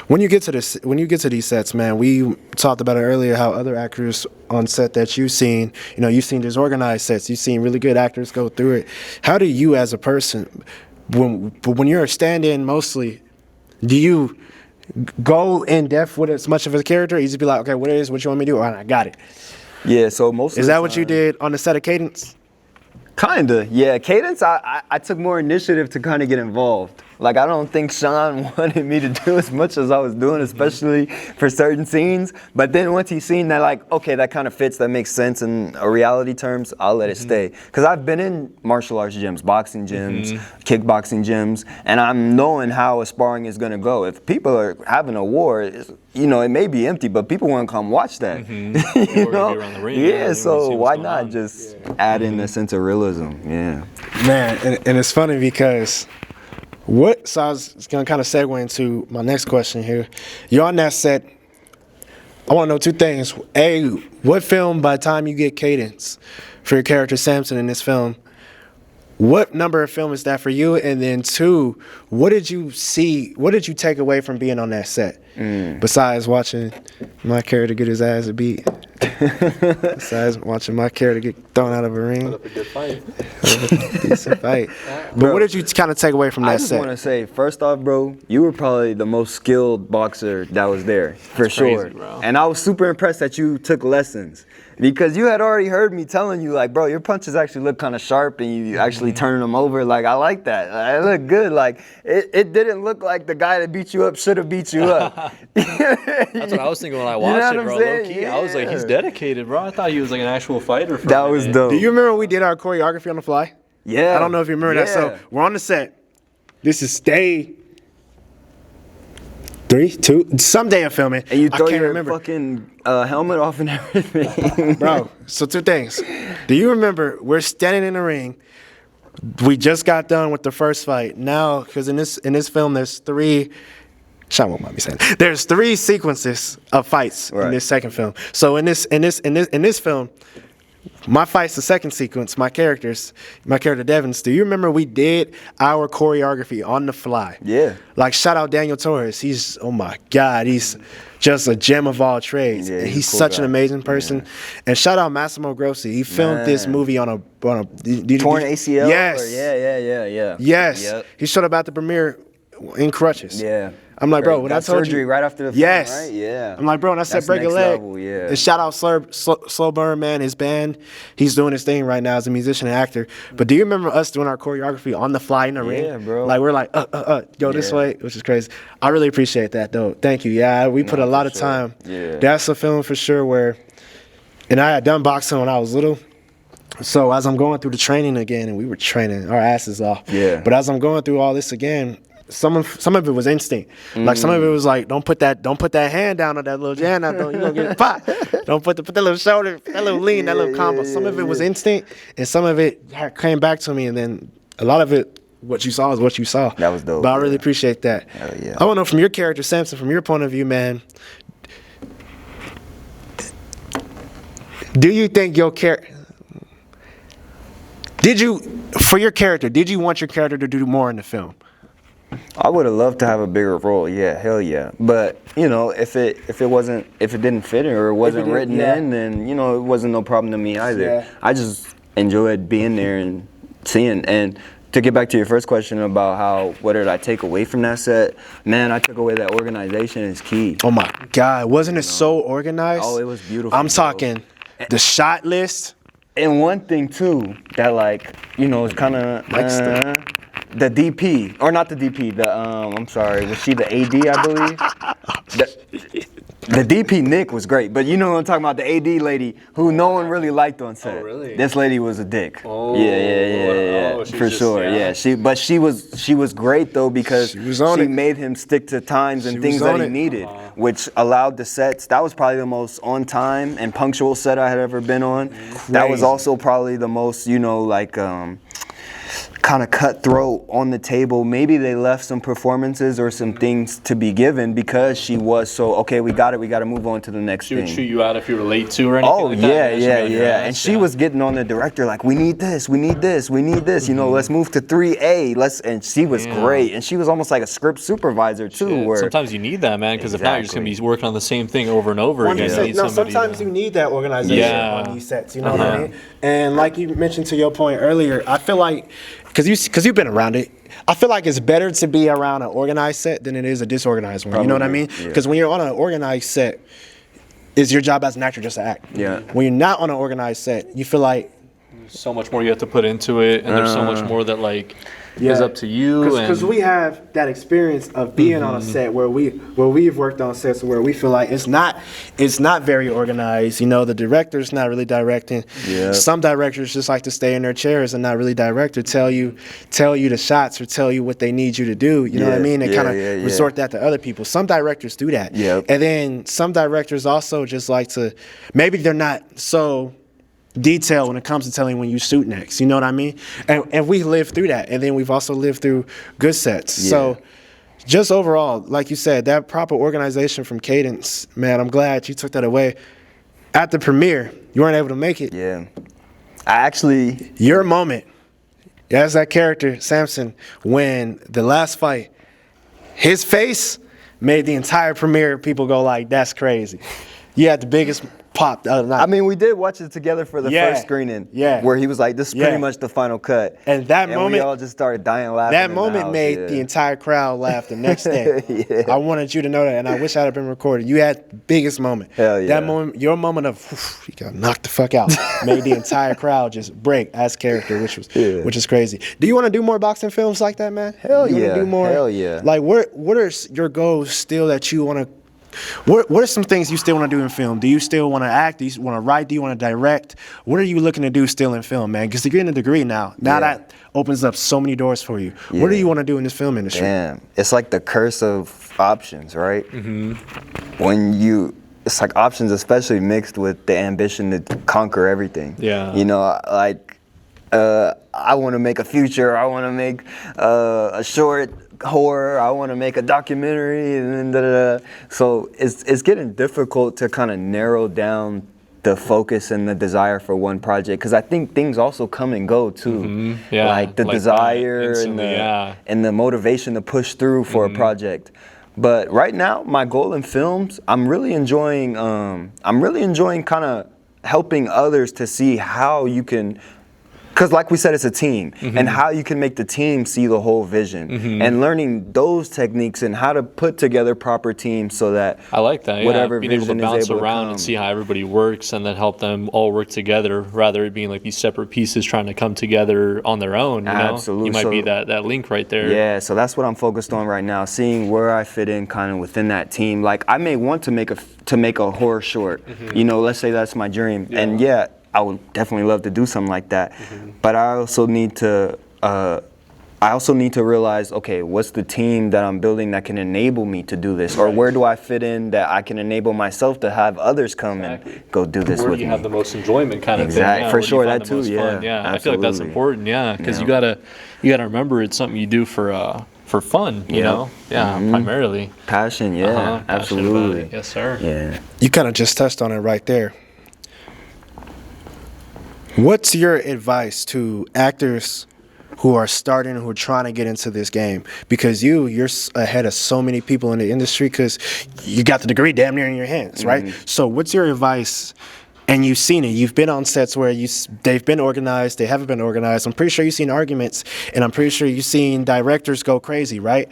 When you get to these sets, man, we talked about it earlier, how other actors on set that you've seen disorganized sets, you've seen really good actors go through it. How do you as a person, when you're a stand-in mostly, do you go in depth with as much of a character? You just be like, okay, what you want me to do? All right, I got it. Yeah, so most of the time, what you did on the set of Cadence? Kinda, yeah. Cadence, I took more initiative to kind of get involved. Like, I don't think Sean wanted me to do as much as I was doing, especially for certain scenes. But then once he's seen that, like, okay, that kind of fits, that makes sense in a reality terms, I'll let it stay. Because I've been in martial arts gyms, boxing gyms, kickboxing gyms, and I'm knowing how a sparring is going to go. If people are having a war, it may be empty, but people want to come watch that. You know? So why not just add in a sense of realism? Yeah. Man, and it's funny because so I was going to kind of segue into my next question here. You're on that set. I want to know two things. A, what film, by the time you get Cadence for your character Samson in this film, What number of film is that for you? And then 2, what did you see? What did you take away from being on that set? Besides watching my character get his ass beat. Besides watching my character get thrown out of a ring. Put up a good fight. Decent fight. But what did you kind of take away from I that just set? want to say, first off, bro, you were probably the most skilled boxer that was there, for sure. crazy, bro. And I was super impressed that you took lessons. Because you had already heard me telling you, like, bro, your punches actually look kind of sharp and you actually turning them over. Like, I like that. It looked good. Like, it didn't look like the guy that beat you up should have beat you up. That's what I was thinking when I watched know it, what bro. I'm saying? Low key, I was like, he's dedicated, bro. I thought he was like an actual fighter. For That a was minute. dope. Do you remember when we did our choreography on the fly? Yeah. I don't know if you remember that. So we're on the set. This is day 3, 2, some day of filming. And you I throw can't your remember. fucking helmet off and everything. Bro, so 2 things. Do you remember we're standing in the ring? We just got done with the first fight. Now, because in this film, there's 3. Sean won't mind me saying. There's 3 sequences of fights in this second film. So in this film, my fight's the second sequence. My character Devins. Do you remember we did our choreography on the fly? Yeah. Like shout out Daniel Torres. He's oh my God, he's just a gem of all trades. Yeah, And he's he's a cool such an guy. amazing person. Yeah. And shout out Massimo Grossi. He filmed this movie on a Torn ACL? Yes. Or yeah. Yes. Yep. He showed up at the premiere in crutches. Yeah. I'm like, bro, Great. when Got I told surgery you, right after the film, yes, right? Yeah. I'm like, bro, when I said That's break a next leg, level, yeah. and shout out Slow Burn, man, his band, he's doing his thing right now as a musician and actor. But do you remember us doing our choreography on the fly in the ring? Yeah, bro. Like we're like, go this Yeah. way, which is crazy. I really appreciate that though. Thank you. Yeah, we put a lot of sure. time. Yeah. That's a film for sure where, and I had done boxing when I was little. So as I'm going through the training again, and we were training our asses off. Yeah. But as I'm going through all this again, some of it was instinct. Like some of it was like, don't put that hand down on that little jam. Don't you gonna get pop? Don't put that little shoulder, that little lean, that little combo. Some of it was instinct, and some of it came back to me, and then a lot of it, what you saw is what you saw. That was dope, But I really yeah. appreciate that. Hell yeah. I want to know from your character, Samson, from your point of view, man. Do you think your character? Did you want your character to do more in the film? I would have loved to have a bigger role. Yeah, hell yeah. But you know, if it didn't fit or it wasn't didn't- written yeah. in, then you know, it wasn't no problem to me either. Yeah. I just enjoyed being there and seeing. And to get back to your first question about what did I take away from that set, man, I took away that organization is key. Oh my God, wasn't it so organized? Oh, it was beautiful, I'm bro. talking the shot list. And one thing too that like, you know, is kind of the DP, or not the DP, I'm sorry, was she the AD, I believe? The DP Nick was great, but you know what I'm talking about, the AD lady who no one really liked on set. Oh, really? This lady was a dick. Oh, yeah, oh, she's for just- sure. yeah. She was great though because She was on it. made him stick to times and She things was that on he it. needed, which allowed the sets. That was probably the most on time and punctual set I had ever been on. That was Crazy. also probably the most, you know, like kind of cutthroat on the table. Maybe they left some performances or some things to be given because she was so, okay, we got to move on to the next She would thing. chew you out if you were late to or anything. Oh like yeah, that. yeah. And she was getting on the director like, we need this. You know, let's move to 3A. And she was Yeah. great. And she was almost like a script supervisor too. Yeah, Where sometimes you need that, man, because if not, you're just gonna be Exactly. working on the same thing over and over again. You need somebody sometimes to- you need that organization Yeah. on these sets. You know what I mean? And like you mentioned to your point earlier, I feel like because you've been around it, I feel like it's better to be around an organized set than it is a disorganized one. You know what I Probably, mean? yeah. Because when you're on an organized set, it's your job as an actor just to act. Yeah. When you're not on an organized set, you feel like so much more you have to put into it, and there's so much more that like is up to you. Because and we have that experience of being on a set where we've worked on sets where we feel like it's not very organized. You know, the director's not really directing. Yeah. Some directors just like to stay in their chairs and not really direct or tell you the shots or tell you what they need you to do. You know what I Yeah, mean? They yeah, kind of yeah, yeah. resort that to other people. Some directors do that. Yep. And then some directors also just like to, maybe they're not so detail when it comes to telling when you shoot next, you know what I mean? And we lived through that, and then we've also lived through good sets. Yeah. So just overall, like you said, that proper organization from Cadence, man, I'm glad you took that away. At the premiere, you weren't able to make it. Yeah. I actually, Your moment, Yeah, that's that character, Samson, when the last fight, his face made the entire premiere people go like, that's crazy. You had the biggest pop the other night. I mean, we did watch it together for the first screening. Yeah. Where he was like, this is pretty much the final cut. And that moment, we all just started dying laughing. That moment made the entire crowd laugh the next day. Yeah. I wanted you to know that, and I wish I had been recorded. You had the biggest moment. Hell yeah. That moment, your moment of, you got knocked the fuck out, made the entire crowd just break as character, which is crazy. Do you want to do more boxing films like that, man? Hell you yeah. Want to do more? Hell yeah. Like, what are your goals still that you want to? What are some things you still want to do in film? Do you still want to act? Do you want to write? Do you want to direct? What are you looking to do still in film, man? Because you're getting a degree now. Now that opens up so many doors for you. Yeah. What do you want to do in this film industry? Damn, it's like the curse of options, right? Mm-hmm. It's like options, especially mixed with the ambition to conquer everything. Yeah. You know, like I want to make a feature. I want to make a short horror. I want to make a documentary, and then so it's getting difficult to kind of narrow down the focus and the desire for one project, because I think things also come and go too. Mm-hmm. Yeah, like the desire and the motivation to push through for a project. But right now, my goal in films, I'm really enjoying kind of helping others to see how you can. Because like we said, it's a team, and how you can make the team see the whole vision, and learning those techniques and how to put together proper teams so that I like that. Whatever being able to vision bounce is able around to and see how everybody works, and then help them all work together, rather than it being like these separate pieces trying to come together on their own. You know? Absolutely. You might be that link right there. Yeah, so that's what I'm focused on right now, seeing where I fit in kind of within that team. Like I may want to make a horror short. You know, let's say that's my dream, and I would definitely love to do something like that, but I also need to realize, okay, what's the team that I'm building that can enable me to do this, or where do I fit in that I can enable myself to have others come and go do this with me. Where do you have the most enjoyment, kind of thing? Exactly, for sure, that too. Yeah, I feel like that's important. Yeah, because you gotta remember it's something you do for fun. You know, primarily passion. Yeah, absolutely. Yes, sir. Yeah, you kind of just touched on it right there. What's your advice to actors who are starting, who are trying to get into this game? Because you're ahead of so many people in the industry because you got the degree damn near in your hands, right? So what's your advice? And you've seen it. You've been on sets where they've been organized, they haven't been organized. I'm pretty sure you've seen arguments, and I'm pretty sure you've seen directors go crazy, right?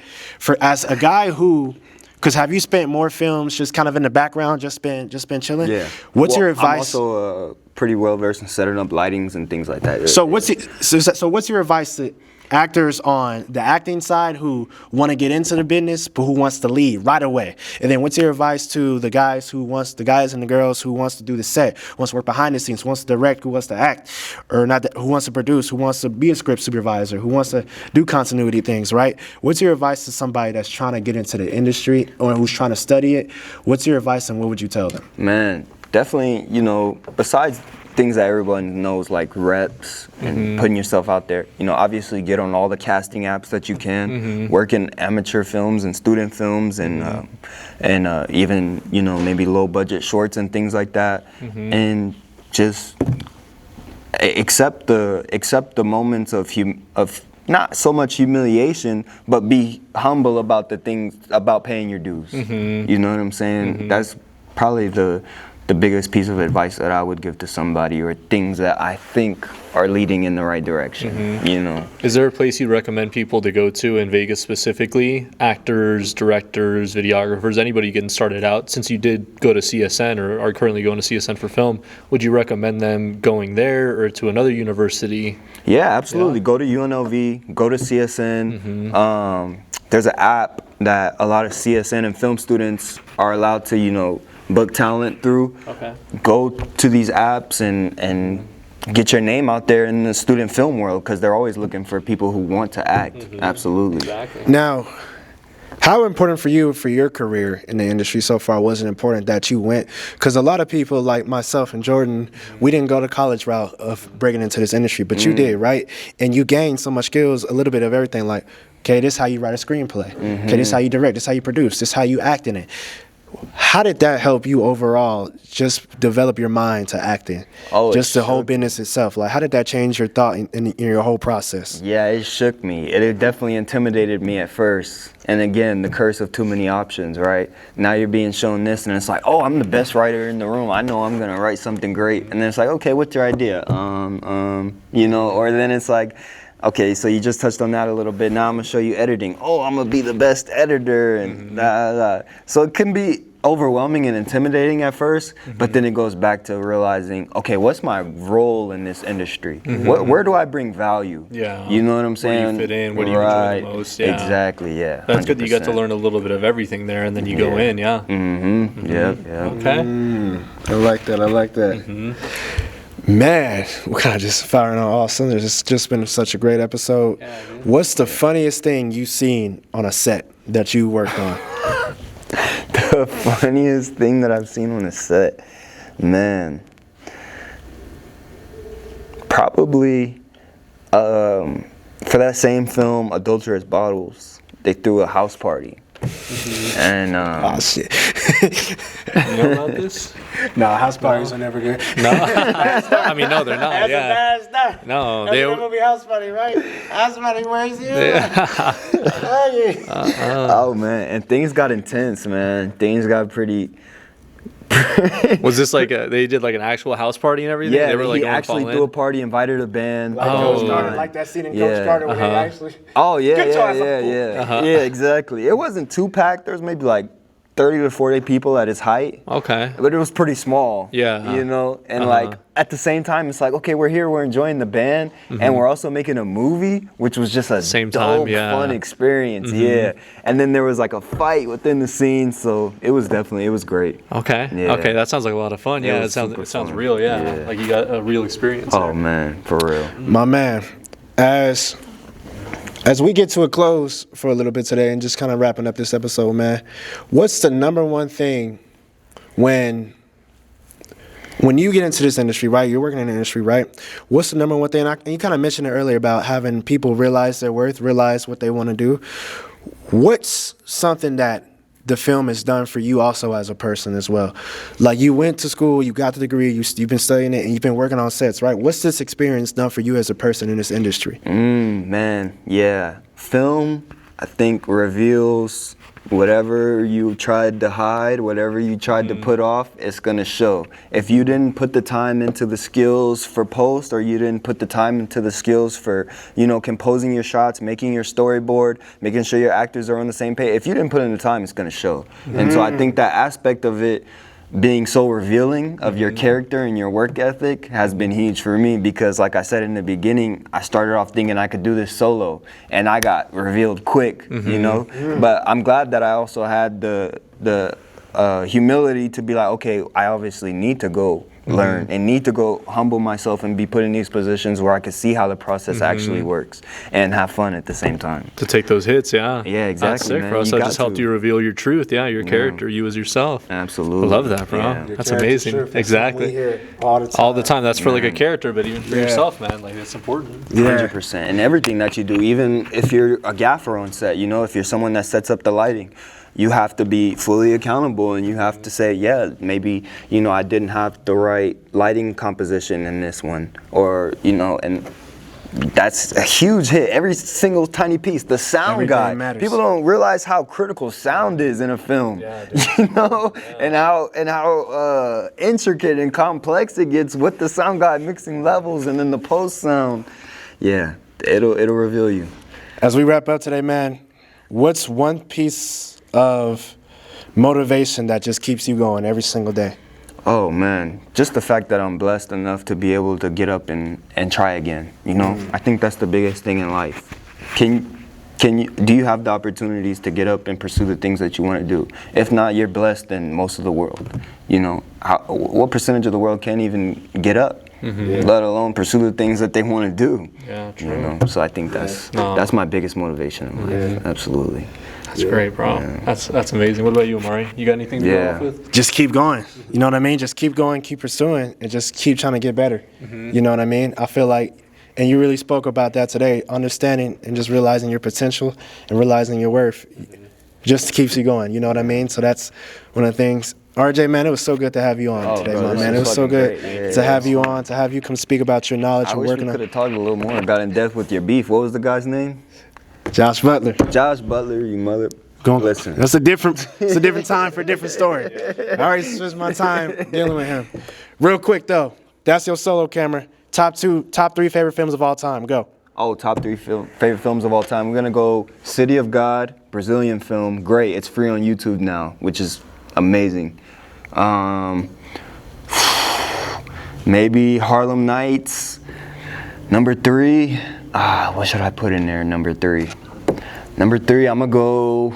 As a guy who... Because have you spent more films just kind of in the background, just been chilling? Yeah. What's your advice? I'm also pretty well versed in setting up lightings and things like that. So what's your advice to actors on the acting side who want to get into the business but who wants to lead right away? And then what's your advice to the guys and the girls who wants to do the set, who wants to work behind the scenes, who wants to direct, who wants to act, or not, who wants to produce, who wants to be a script supervisor, who wants to do continuity things, right? What's your advice to somebody that's trying to get into the industry or who's trying to study it? What's your advice and what would you tell them? Man, definitely, besides things that everyone knows, like reps and putting yourself out there, obviously get on all the casting apps that you can, work in amateur films and student films and even, maybe low budget shorts and things like that, and just accept the moments of not so much humiliation, but be humble about the things, about paying your dues. You know what I'm saying? That's probably the biggest piece of advice that I would give to somebody, or things that I think are leading in the right direction. Is there a place you'd recommend people to go to in Vegas specifically? Actors, directors, videographers, anybody getting started out? Since you did go to CSN or are currently going to CSN for film, would you recommend them going there or to another university? Yeah, absolutely. Go to UNLV, go to CSN. There's an app that a lot of CSN and film students are allowed to, book talent through. Go to these apps and get your name out there in the student film world, because they're always looking for people who want to act. Absolutely. Exactly. Now, how important for you, for your career in the industry so far, was it important that you went? Because a lot of people like myself and Jordan, we didn't go the college route of breaking into this industry, but you did, right? And you gained so much skills, a little bit of everything, like, okay, this is how you write a screenplay. Okay, this is how you direct, this is how you produce, this is how you act in it. How did that help you overall just develop your mind to acting? Oh, it just the whole shook. business itself. Like, how did that change your thought in your whole process? Yeah, it shook me. It definitely intimidated me at first. And again, the curse of too many options, right? Now you're being shown this, and it's like, oh, I'm the best writer in the room. I know I'm gonna write something great. And then it's like, okay, what's your idea? You know, or then it's like, okay, so you just touched on that a little bit. Now I'm gonna show you editing. Oh, I'm gonna be the best editor, and So it can be overwhelming and intimidating at 1st, but then it goes back to realizing, okay, what's my role in this industry? Where do I bring value? Yeah. You know what I'm saying? Where do you fit in? What do you enjoy the most? Yeah. Exactly, yeah. That's good that you got to 100%. learn a little bit of everything there, and then you go in, yeah. Yep. Okay. I like that. I like that. Man, we're kind of just firing on all cylinders. It's just been such a great episode. What's the funniest thing you've seen on a set that you worked on? The funniest thing that I've seen on a set, man, probably for that same film, Adulterous Bottles, they threw a house party. And Oh, shit. You know about this? No, house parties are never good. No. I mean, no, they're not. Yeah. start. No, they were. movie House Party, right? House Party, where's you? oh man, and things got intense, man. Things got pretty. Was this like they did like an actual house party and everything? Yeah, they were like he going actually all threw a in? party, invited a band. Like Oh. Coach Carter, like that scene in Yeah. Coach Carter where they actually. Oh yeah, Good choice, yeah. Exactly. It wasn't too packed. There was maybe like 30 to 40 people at his height. Okay. But it was pretty small. Yeah. You know, and like at the same time, it's like, okay, we're here, we're enjoying the band, and we're also making a movie, which was just a Same dope, time, yeah. fun experience. Yeah. And then there was like a fight within the scene, so it was great. Okay. Yeah. Okay. That sounds like a lot of fun. Yeah. It was super sounds fun. real. Yeah. Yeah. Like you got a real experience. Oh there. man, for real. My man, as we get to a close for a little bit today and just kind of wrapping up this episode, man, what's the number one thing when you get into this industry, right? You're working in the industry, right? What's the number one thing? And you kind of mentioned it earlier about having people realize their worth, realize what they want to do. What's something that the film has done for you also as a person as well? Like, you went to school, you got the degree, you've been studying it, and you've been working on sets, right? What's this experience done for you as a person in this industry? Man, yeah. Film, I think, reveals whatever you tried to hide, whatever you tried to put off, it's gonna show. If you didn't put the time into the skills for post, or you didn't put the time into the skills for, you know, composing your shots, making your storyboard, making sure your actors are on the same page, if you didn't put in the time, it's gonna show. And so I think that aspect of it being so revealing of your character and your work ethic has been huge for me, because like I said in the beginning, I started off thinking I could do this solo, and I got revealed quick, you know. But I'm glad that I also had the humility to be like, okay, I obviously need to go learn and need to go humble myself and be put in these positions where I could see how the process actually works and have fun at the same time. To take those hits, yeah. Yeah, That's exactly, sick, man. bro. You So that got just helped to. you reveal your truth, yeah, your character, you as yourself. Absolutely. I love that, bro. Yeah. That's amazing. Exactly. All the time. That's for like a character, but even for yourself, man, like it's important. 100%. And everything that you do, even if you're a gaffer on set, you know, if you're someone that sets up the lighting, you have to be fully accountable, and you have to say, yeah, maybe, you know, I didn't have the right lighting composition in this one, or, you know, and that's a huge hit. Every single tiny piece. The sound Everything guy. matters. People don't realize how critical sound is in a film. You know, and how intricate and complex it gets with the sound guy mixing levels and then the post sound. Yeah, it'll reveal you. As we wrap up today, man, what's one piece of motivation that just keeps you going every single day? Oh man, just the fact that I'm blessed enough to be able to get up and try again. You know, I think that's the biggest thing in life. Do you have the opportunities to get up and pursue the things that you want to do? If not, you're blessed than most of the world. You know, what percentage of the world can't even get up, let alone pursue the things that they want to do? Yeah, true. You know, so I think that's my biggest motivation in life. Absolutely. That's great, bro. Yeah. That's amazing. What about you, Omaree? You got anything to go off with? Just keep going. You know what I mean? Just keep going, keep pursuing, and just keep trying to get better. You know what I mean? I feel like, and you really spoke about that today, understanding and just realizing your potential and realizing your worth. just keeps you going. You know what I mean? So that's one of the things. RJ, man, it was so good to have you on today, bro, my this man. It was was so fucking good great. to have you on, to have you come speak about your knowledge I and wish we working could on. have talked a little more, got in depth with your beef. What was the guy's name? Josh Butler. Josh Butler, you mother. Listen. It's a different time for a different story. I already switched my time dealing with him. Real quick though, that's your solo camera. Top 3 favorite films of all time. Go. Oh, top 3 favorite films of all time. We're gonna go City of God, Brazilian film. Great, it's free on YouTube now, which is amazing. Maybe Harlem Nights. Number 3. What should I put in there? Number 3. Number 3, I'm gonna go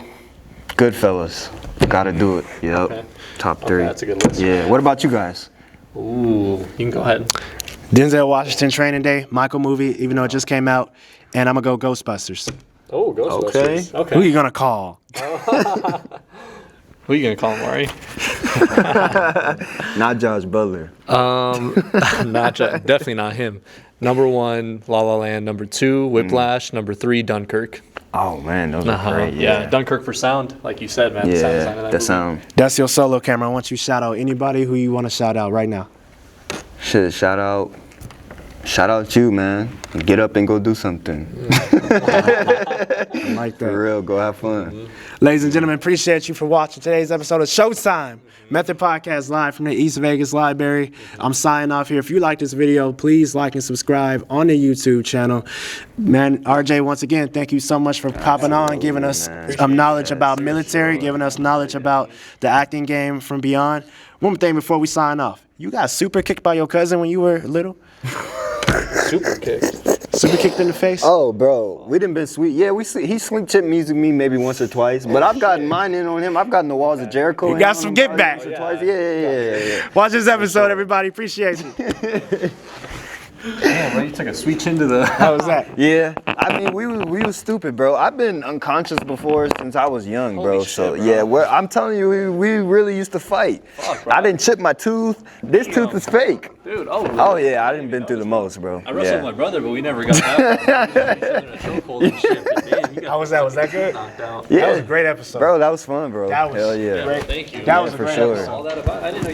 Goodfellas. Gotta do it. Yep. Okay. Top 3. that's a good list. Yeah. What about you guys? Ooh, you can go ahead. Denzel Washington Training Day, Michael movie, even though it just came out, and I'm gonna go Ghostbusters. Oh, Ghostbusters. Okay. Who you gonna call? Who are you gonna call him, Maury? Not Josh Butler. Definitely not him. Number 1, La La Land. Number 2, Whiplash. Number 3, Dunkirk. Oh man, those are great. Yeah, Dunkirk for sound, like you said, man. The sound design of that the movie. sound. That's your solo camera. I want you to shout out anybody who you want to shout out right now. Shit, shout out you, man. Get up and go do something. I like that. For real, go have fun. Ladies and gentlemen, appreciate you for watching today's episode of Showtime, Method Podcast live from the East Vegas Library. I'm signing off here. If you like this video, please like and subscribe on the YouTube channel. Man, RJ, once again, thank you so much for popping on, giving us knowledge about military, giving us knowledge about the acting game from beyond. One more thing before we sign off. You got super kicked by your cousin when you were little? Super kicked. Super kicked in the face? Oh, bro, we done been sweet. Yeah, he sweet chip music me maybe once or twice, but I've gotten mine in on him. I've gotten the walls of Jericho. You got some get back. Yeah. Watch this episode, everybody. Appreciate you. Damn, bro, you took a sweet chin to the. How was that? Yeah, I mean, we was stupid, bro. I've been unconscious before since I was young, bro. Holy So shit, bro. yeah, I'm telling you, we really used to fight. Fuck, bro. I didn't chip my tooth. This tooth is fake. Dude, oh, really? Oh yeah, I didn't been through the most, bro. I wrestled with my brother, but we never got that. How was that? Was that good? Yeah, That was a great episode. bro. That was fun, bro. That was Hell yeah. great. Thank you. That was a for great sure. episode. All that about, I didn't know